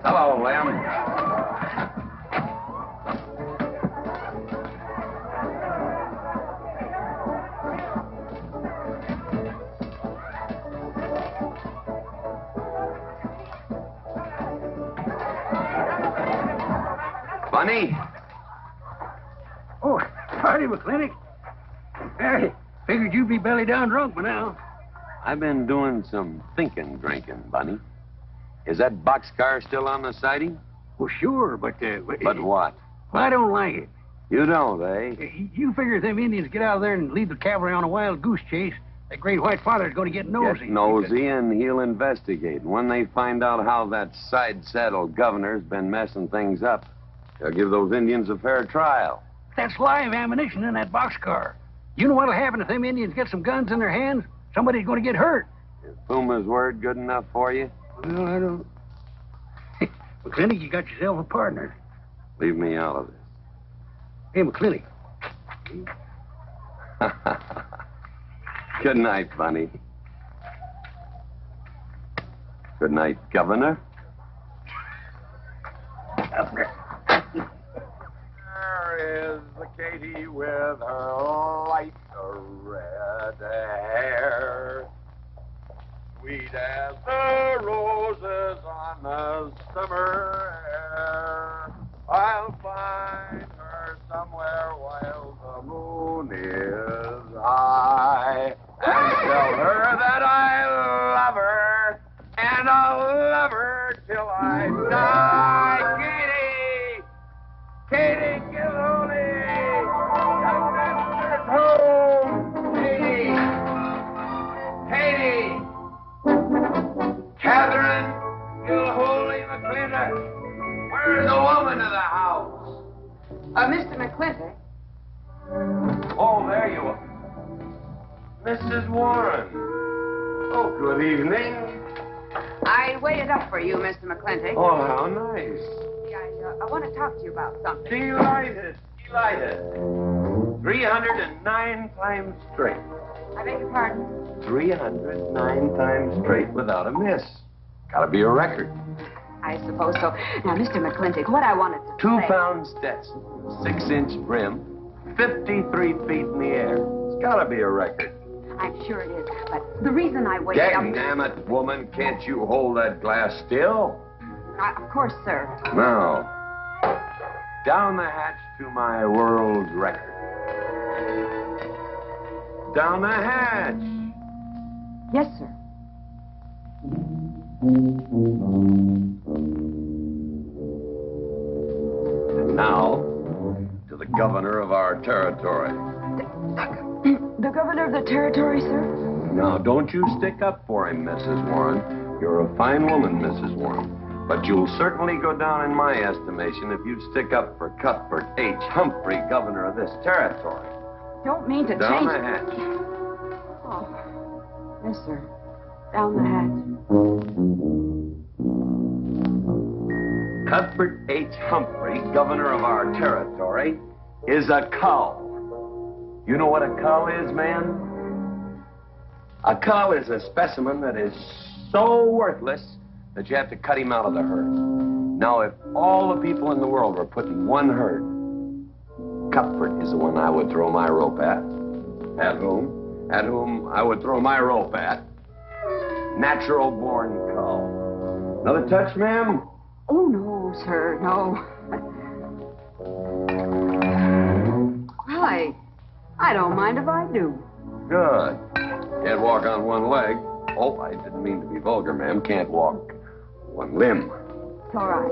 Hello, Lem. Bunny? Oh, howdy, McClintock. Hey, figured you'd be belly down drunk by now. I've been doing some drinking, Bunny. Is that boxcar still on the siding? Well, sure, but... But what? Well, I don't like it. You don't, eh? You figure if them Indians get out of there and lead the cavalry on a wild goose chase, that great white father's going to get nosy. Get nosy, and he'll investigate. When they find out how that side-saddle governor's been messing things up, they'll give those Indians a fair trial. That's live ammunition in that boxcar. You know what'll happen if them Indians get some guns in their hands? Somebody's going to get hurt. Is Puma's word good enough for you? Well, I don't... McClintock, you got yourself a partner. Leave me out of this. Hey, McClintock. Good night, Bunny. Good night, Governor. There is the Katie with her light red hair, sweet as the roses on the summer air. I'll find her somewhere while the moon is high, and tell her that I love her, and I'll love her till I die. Katie Gilhooly, young master's home. Katie, Catherine Gilhooly McClintock, where's the woman of the house? Mr. McClintock. Oh, there you are. Mrs. Warren. Oh, good evening. I waited up for you, Mr. McClintock. Oh, how nice. I want to talk to you about something. Delighted. 309 times straight. I beg your pardon? 309 times straight without a miss. Gotta be a record. I suppose so. Now, Mr. McClintock, what I wanted to 2 say... pound Stetson, 6-inch brim, 53 feet in the air. It's gotta be a record. I'm sure it is, but the reason I waited up... Damn it, woman, can't you hold that glass still? Of course, sir. Now, down the hatch to my world record. Down the hatch. Yes, sir. And now, to the governor of our territory. The governor of the territory, sir? Now, don't you stick up for him, Mrs. Warren. You're a fine woman, Mrs. Warren. But you'll certainly go down in my estimation if you stick up for Cuthbert H. Humphrey, governor of this territory. Don't mean to Down change... the hatch. Oh, yes, sir. Down the hatch. Cuthbert H. Humphrey, governor of our territory, is a cull. You know what a cull is, man? A cull is a specimen that is so worthless that you have to cut him out of the herd. Now, if all the people in the world were put in one herd, Cuthbert is the one I would throw my rope at. At whom I would throw my rope at. Natural born cull. Another touch, ma'am? Oh, no, sir, no. Well, I don't mind if I do. Good. Can't walk on one leg. Oh, I didn't mean to be vulgar, ma'am. Can't walk one limb. It's all right.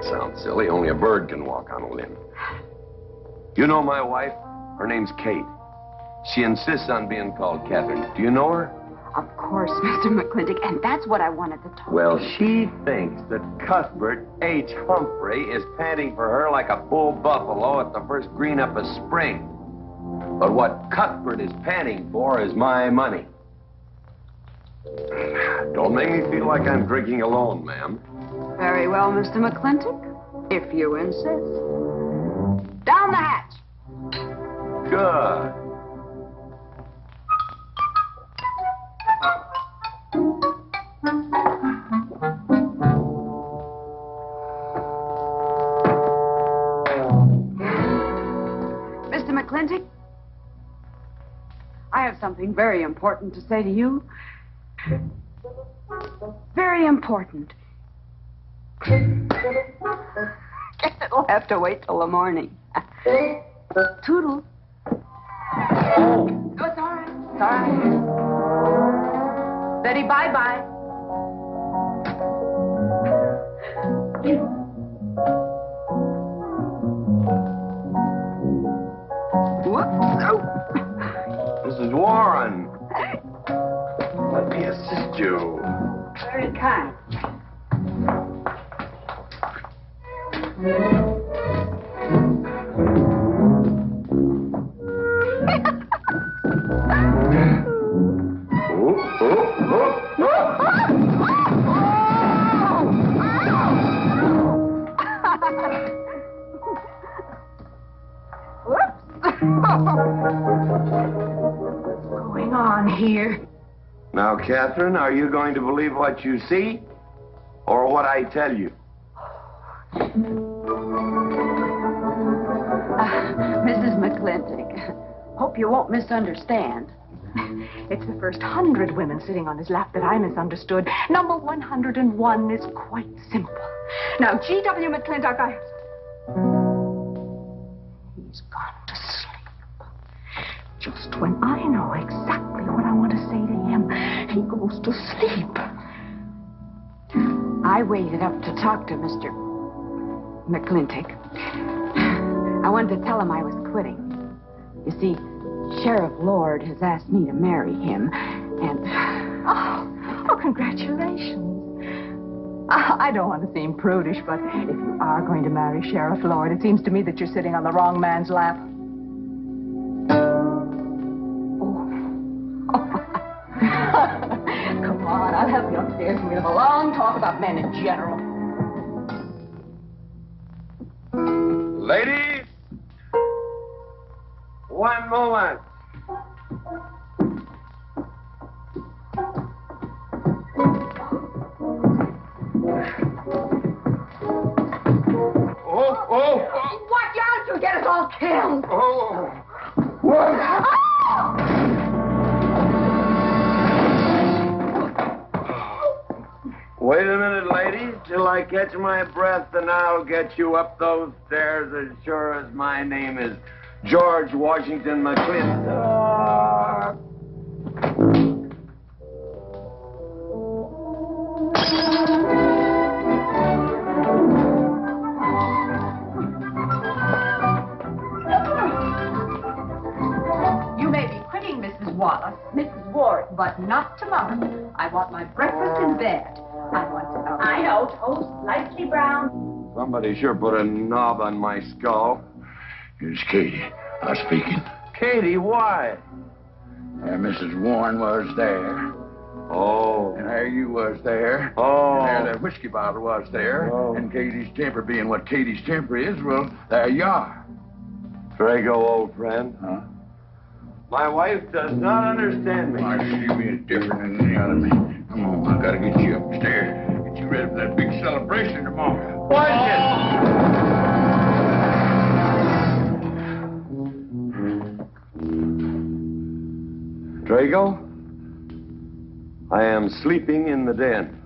Sounds silly. Only a bird can walk on a limb. You know my wife? Her name's Kate. She insists on being called Catherine. Do you know her? Of course, Mr. McClintock, and that's what I wanted to talk Well, to you. she thinks that Cuthbert H. Humphrey is panting for her like a bull buffalo at the first green up of spring. But what Cuthbert is panting for is my money. Don't make me feel like I'm drinking alone, ma'am. Very well, Mr. McClintock, if you insist. Down the hatch. Good. Mr. McClintock, I have something very important to say to you. Very important. Guess it'll have to wait till the morning. Toodle. Oh, it's all right. It's all right. Betty, bye-bye. Whoops. Oh. Mrs. Warren. Let me assist you. Very kind. What's going on here? Now, Catherine, are you going to believe what you see or what I tell you? Mrs. McClintock, hope you won't misunderstand. It's the first 100 women sitting on his lap that I misunderstood. Number 101 is quite simple. Now, G.W. McClintock, He's gone to sleep. Just when I know exactly what I want to say to him, he goes to sleep. I waited up to talk to Mr. McClintock. I wanted to tell him I was quitting. You see, Sheriff Lord has asked me to marry him, and... Oh, congratulations. I don't want to seem prudish, but if you are going to marry Sheriff Lord, it seems to me that you're sitting on the wrong man's lap. Come on, I'll help you upstairs and we'll have a long talk about men in general. Ladies, one moment. Oh. Watch out, you'll get us all killed. Oh. What? Wait a minute, ladies, till I catch my breath, and I'll get you up those stairs as sure as my name is George Washington McClintock. You may be quitting, Mrs. Wallace, Mrs. Ward, but not tomorrow. I want my breakfast in bed. I want to know. I know. Toast, lightly brown. Somebody sure put a knob on my skull. Here's Katie. I'm speaking. Katie, why? Mrs. Warren was there. Oh. And there you was there. Oh. And there the whiskey bottle was there. Oh. And Katie's temper being what Katie's temper is, well, there you are. Drago, old friend. Huh? My wife does not understand me. Why, she being different than the other man. Come on, I gotta get you upstairs. Get you ready for that big celebration tomorrow. What is it? Drago, I am sleeping in the den.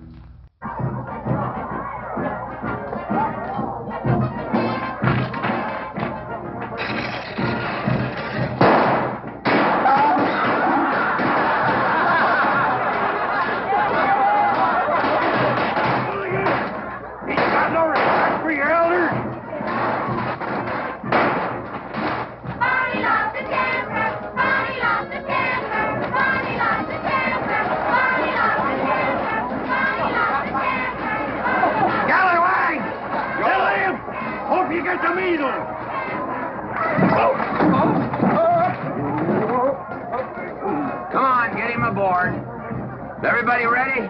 Come on, get him aboard. Is everybody ready?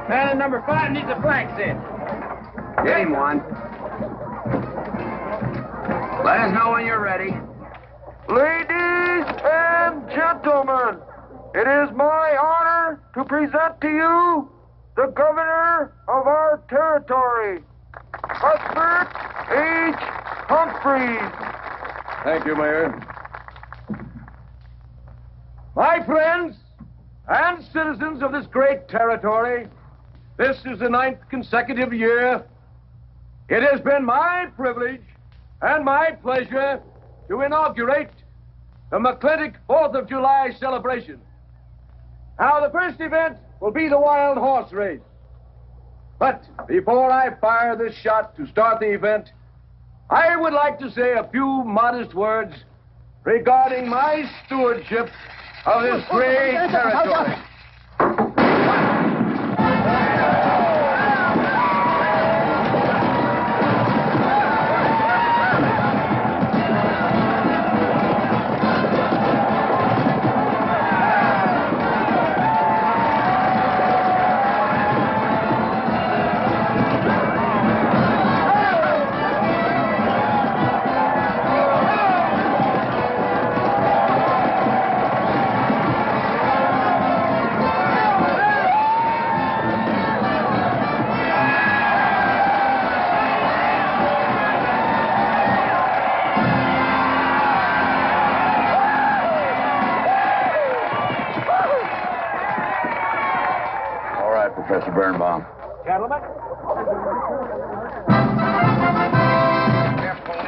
Man, number 5 needs a flank set. Get him one. Let us know when you're ready. Ladies and gentlemen, it is my honor to present to you the governor of our territory, Cuthbert H. Humphreys. Thank you, Mayor. My friends and citizens of this great territory, this is the 9th consecutive year. It has been my privilege and my pleasure to inaugurate the McClintock 4th of July celebration. Now, the first event will be the wild horse race. But before I fire this shot to start the event, I would like to say a few modest words regarding my stewardship of this great territory. Professor Birnbaum. Gentlemen.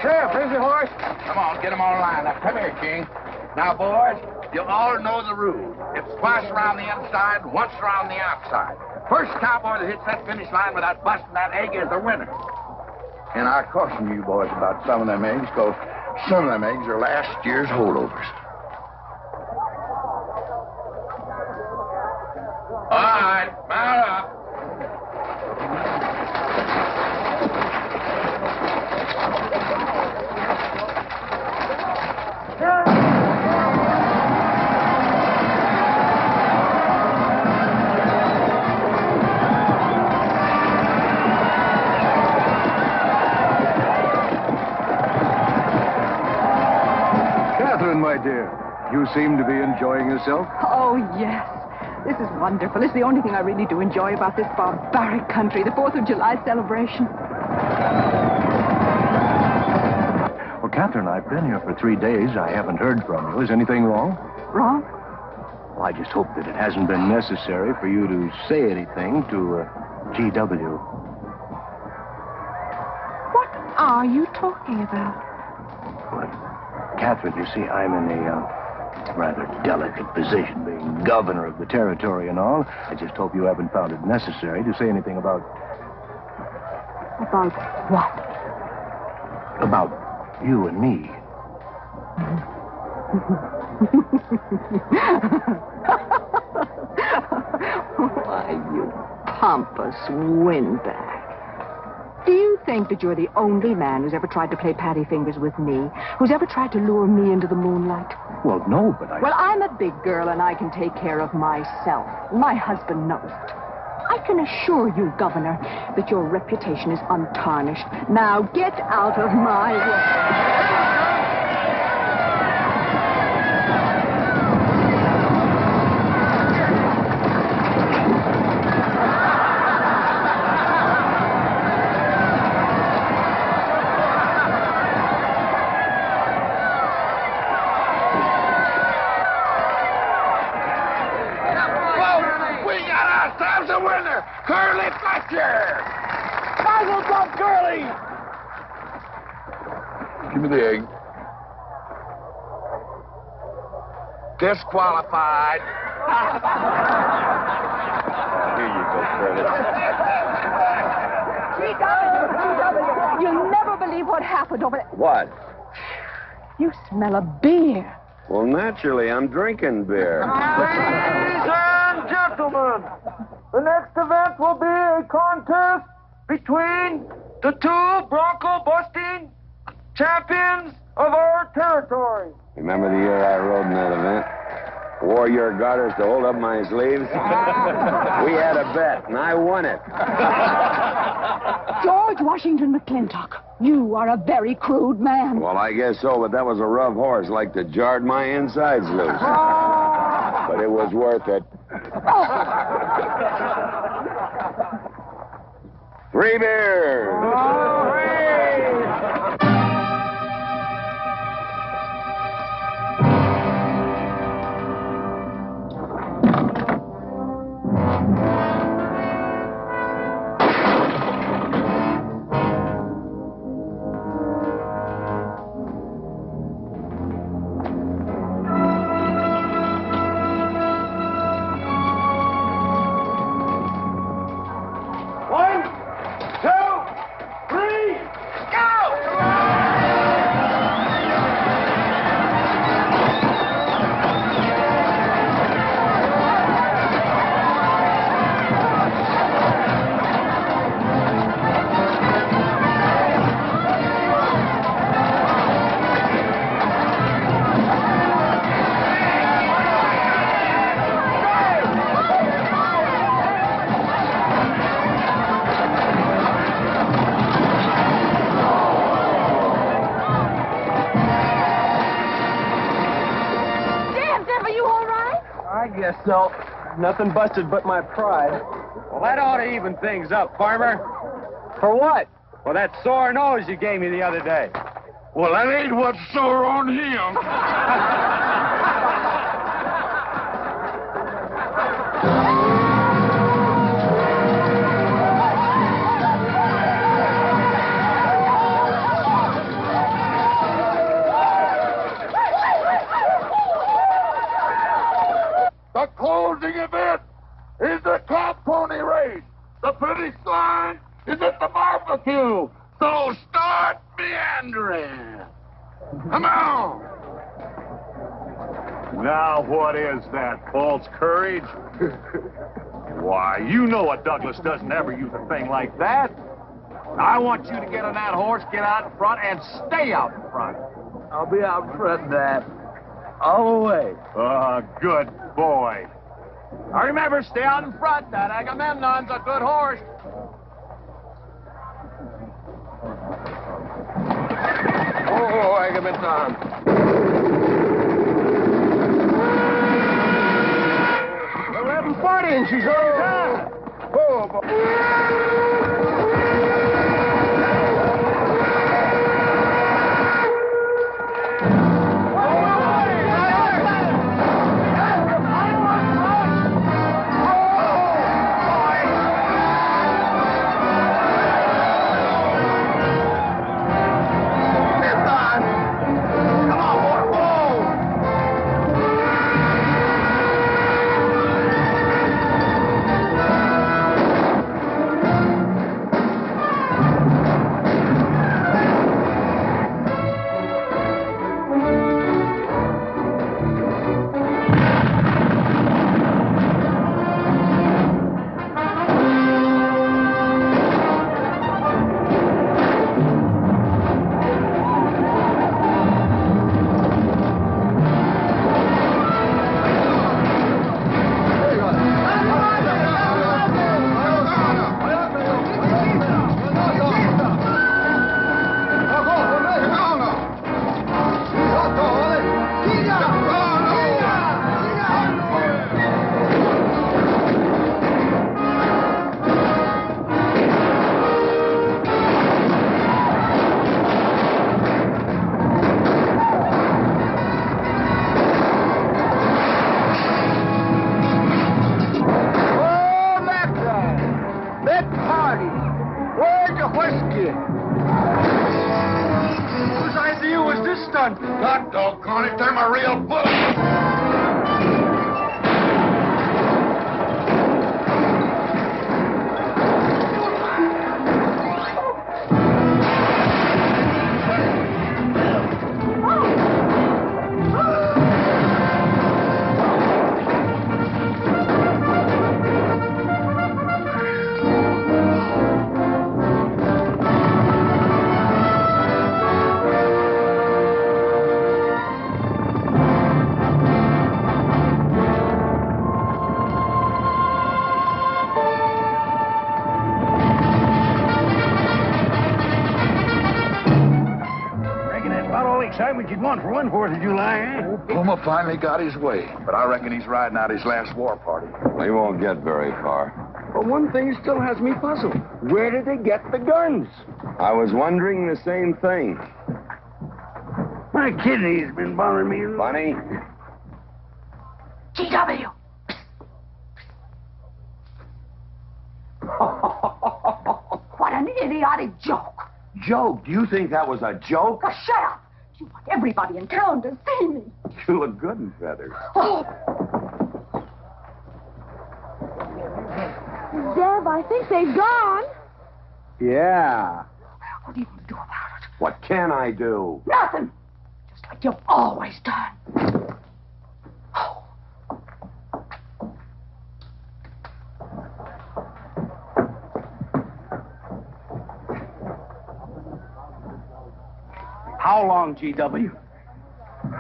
Sheriff, here's your horse. Come on, get them all lined up. Come here, King. Now, boys, you all know the rule. It's twice around the inside, once around the outside. First cowboy that hits that finish line without busting that egg is the winner. And I caution you boys about some of them eggs, because some of them eggs are last year's holdovers. All right, mount up. You seem to be enjoying yourself. Oh, yes. This is wonderful. It's the only thing I really do enjoy about this barbaric country, the 4th of July celebration. Well, Catherine, I've been here for 3 days. I haven't heard from you. Is anything wrong? Wrong? Well, I just hope that it hasn't been necessary for you to say anything to G.W. What are you talking about? Well, Catherine, you see, I'm in a rather delicate position, being governor of the territory and all. I just hope you haven't found it necessary to say anything about... About what? About you and me. Why, you pompous windbag. Do you think that you're the only man who's ever tried to play patty fingers with me? Who's ever tried to lure me into the moonlight? Well, no, but Well, I'm a big girl and I can take care of myself. My husband knows it. I can assure you, Governor, that your reputation is untarnished. Now get out of my way. Curly Fletcher! Muzzles up, Curly! Give me the egg. Disqualified. Here you go, Curly. You'll never believe what happened over there. What? You smell a beer. Well, naturally, I'm drinking beer. Ladies and gentlemen, the next event will be a contest between the two bronco-busting champions of our territory. Remember the year I rode in that event? Wore your garters to hold up my sleeves? We had a bet, and I won it. George Washington McClintock, you are a very crude man. Well, I guess so, but that was a rough horse, like to jarred my insides loose. But it was worth it. 3 beers. So, nothing busted but my pride. Well, that ought to even things up, Farmer. For what? Well, that sore nose you gave me the other day. Well, that ain't what's sore on him. The closing event is the top pony race. The finish line is at the barbecue. So start meandering. Come on. Now, what is that, false courage? Why, you know a Douglas doesn't ever use a thing like that. I want you to get on that horse, get out in front, and stay out in front. I'll be out front, Dad. All the way. Good boy. Now remember, stay out in front. That Agamemnon's a good horse. Oh, Agamemnon. party and she's all done. Oh, God doggone it, they're my real bull. Excitement you'd want for one 4th of July, eh? Puma finally got his way, but I reckon he's riding out his last war party. He won't get very far. But one thing still has me puzzled. Where did they get the guns? I was wondering the same thing. My kidney's been bothering me. Bunny? GW! What an idiotic joke. Joke? Do you think that was a joke? Oh, shut up. You want everybody in town to see me. You look good in feathers. Oh. Deb, I think they've gone. Yeah. What are you going to do about it? What can I do? Nothing. Just like you've always done. How long, GW?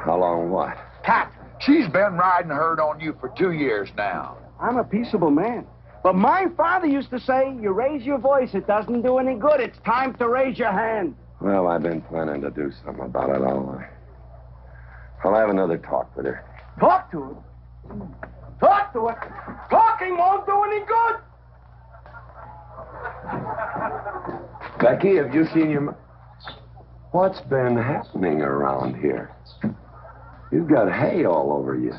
How long what? Cat, she's been riding herd on you for 2 years now. I'm a peaceable man. But my father used to say, you raise your voice, it doesn't do any good. It's time to raise your hand. Well, I've been planning to do something about it. I'll have another talk with her. Talk to her? Talk to her? Talking won't do any good. Becky, have you seen your... What's been happening around here? You've got hay all over you.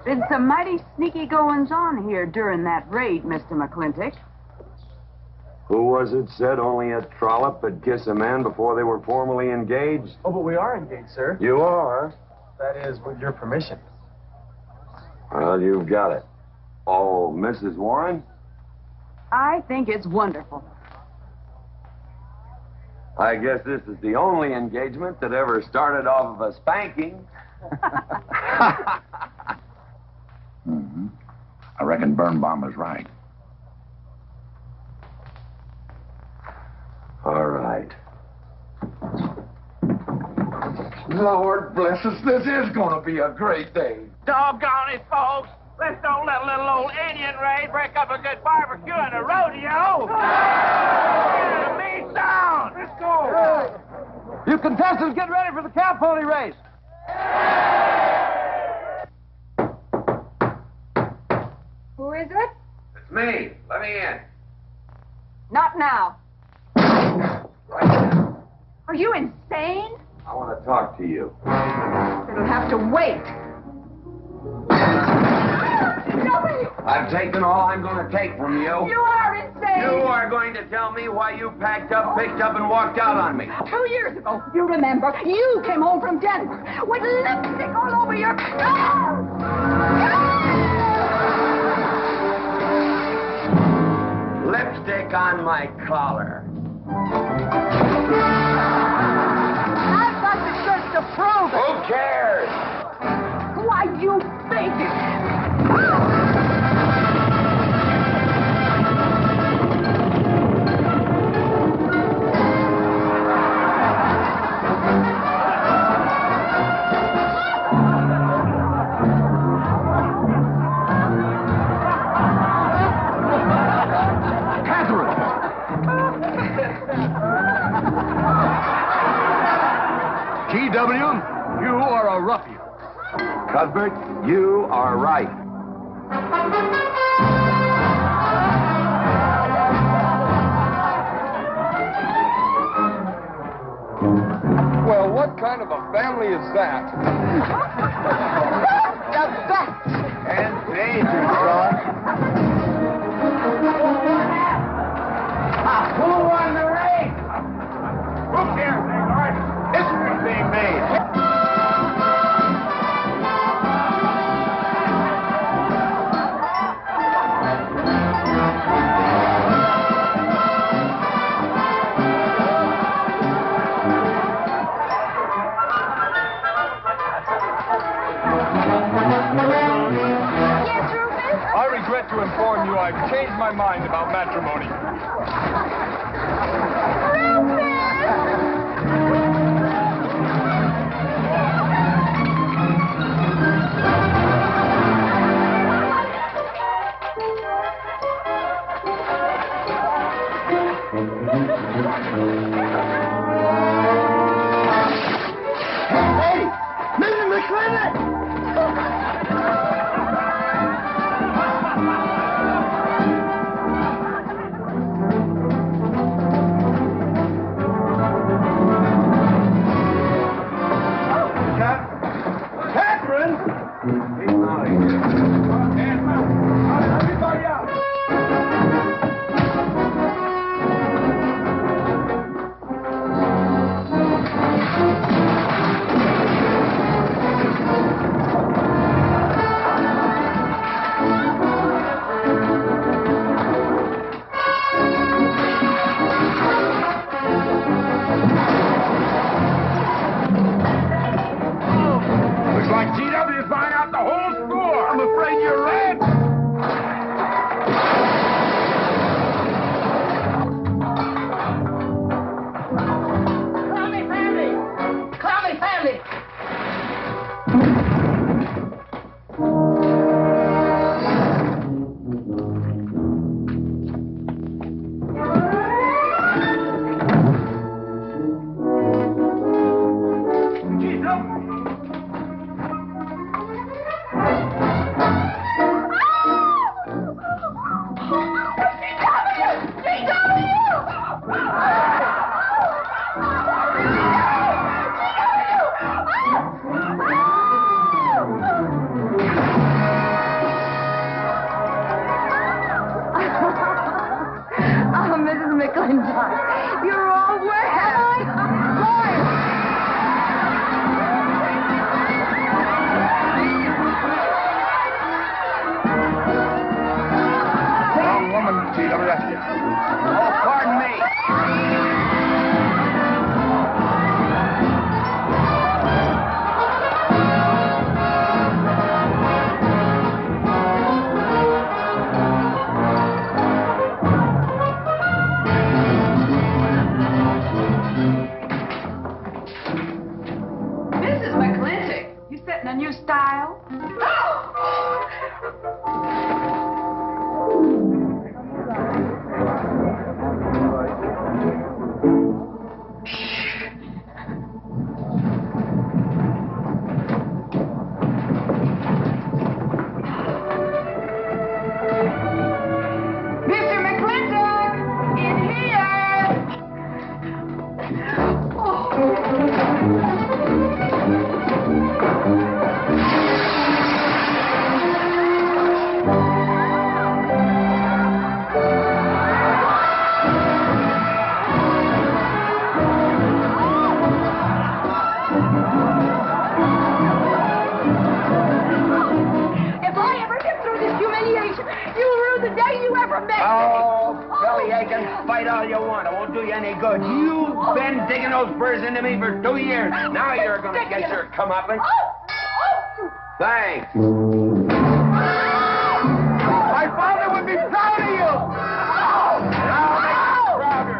Been some mighty sneaky goings-on here during that raid, Mr. McClintock. Who was it said only a trollop could kiss a man before they were formally engaged? Oh, but we are engaged, sir. You are? That is, with your permission. Well, you've got it. Oh, Mrs. Warren? I think it's wonderful. I guess this is the only engagement that ever started off of a spanking. Mm-hmm. I reckon Birnbaum is right. All right. Lord bless us, this is going to be a great day. Doggone it, folks. Let's don't let a little old Indian raid break up a good barbecue and a rodeo. A mean sound. Let's go. You contestants, get ready for the cow pony race. Who is it? It's me. Let me in. Not now. Are you insane? I want to talk to you. It'll have to wait. I've taken all I'm going to take from you. You are insane. You are going to tell me why you packed up, picked up, and walked out on me. 2 years ago, you remember, you came home from Denver with lipstick all over your... Lipstick on my collar. I've got the shirt to prove it. Who cares? Why, you bigot. T.W., you are a ruffian. Cuthbert, you are right. Well, what kind of a family is that? The best. And danger, son. Who won the race? Who cares, Hagar? History's being made. I regret to inform you I've changed my mind about matrimony. Hey, Mrs. McClintock! Looks like T.W.'s buying out the whole store. I'm afraid you're right. Clowny family! Clowny family! Oh, Mrs. McClintock, you're all wet. Wrong woman, T.W. Oh, pardon me. Mrs. McClintock, you setting a new style? can fight all you want. It won't do you any good. You've been digging those burrs into me for 2 years. Now you're going to get your comeuppance. Thanks. My father would be proud of you. Now make you prouder.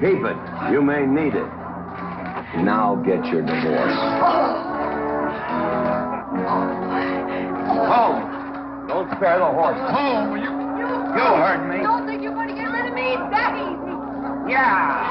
Keep it. You may need it. Now get your divorce. Home. Don't spare the horse. Home, you heard me. Don't think you're going to get rid of me that easy. Yeah.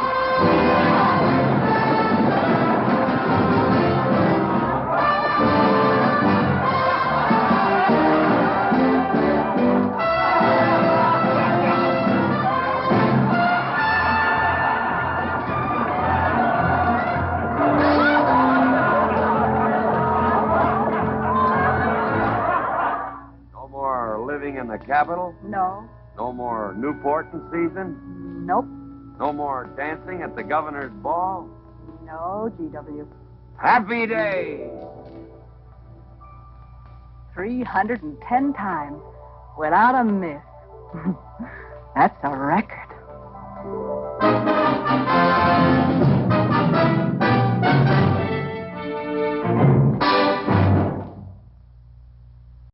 No more living in the capital? No. No more Newport in season? Nope. No more dancing at the governor's ball? No, GW. Happy day! 310 times without a miss. That's a record.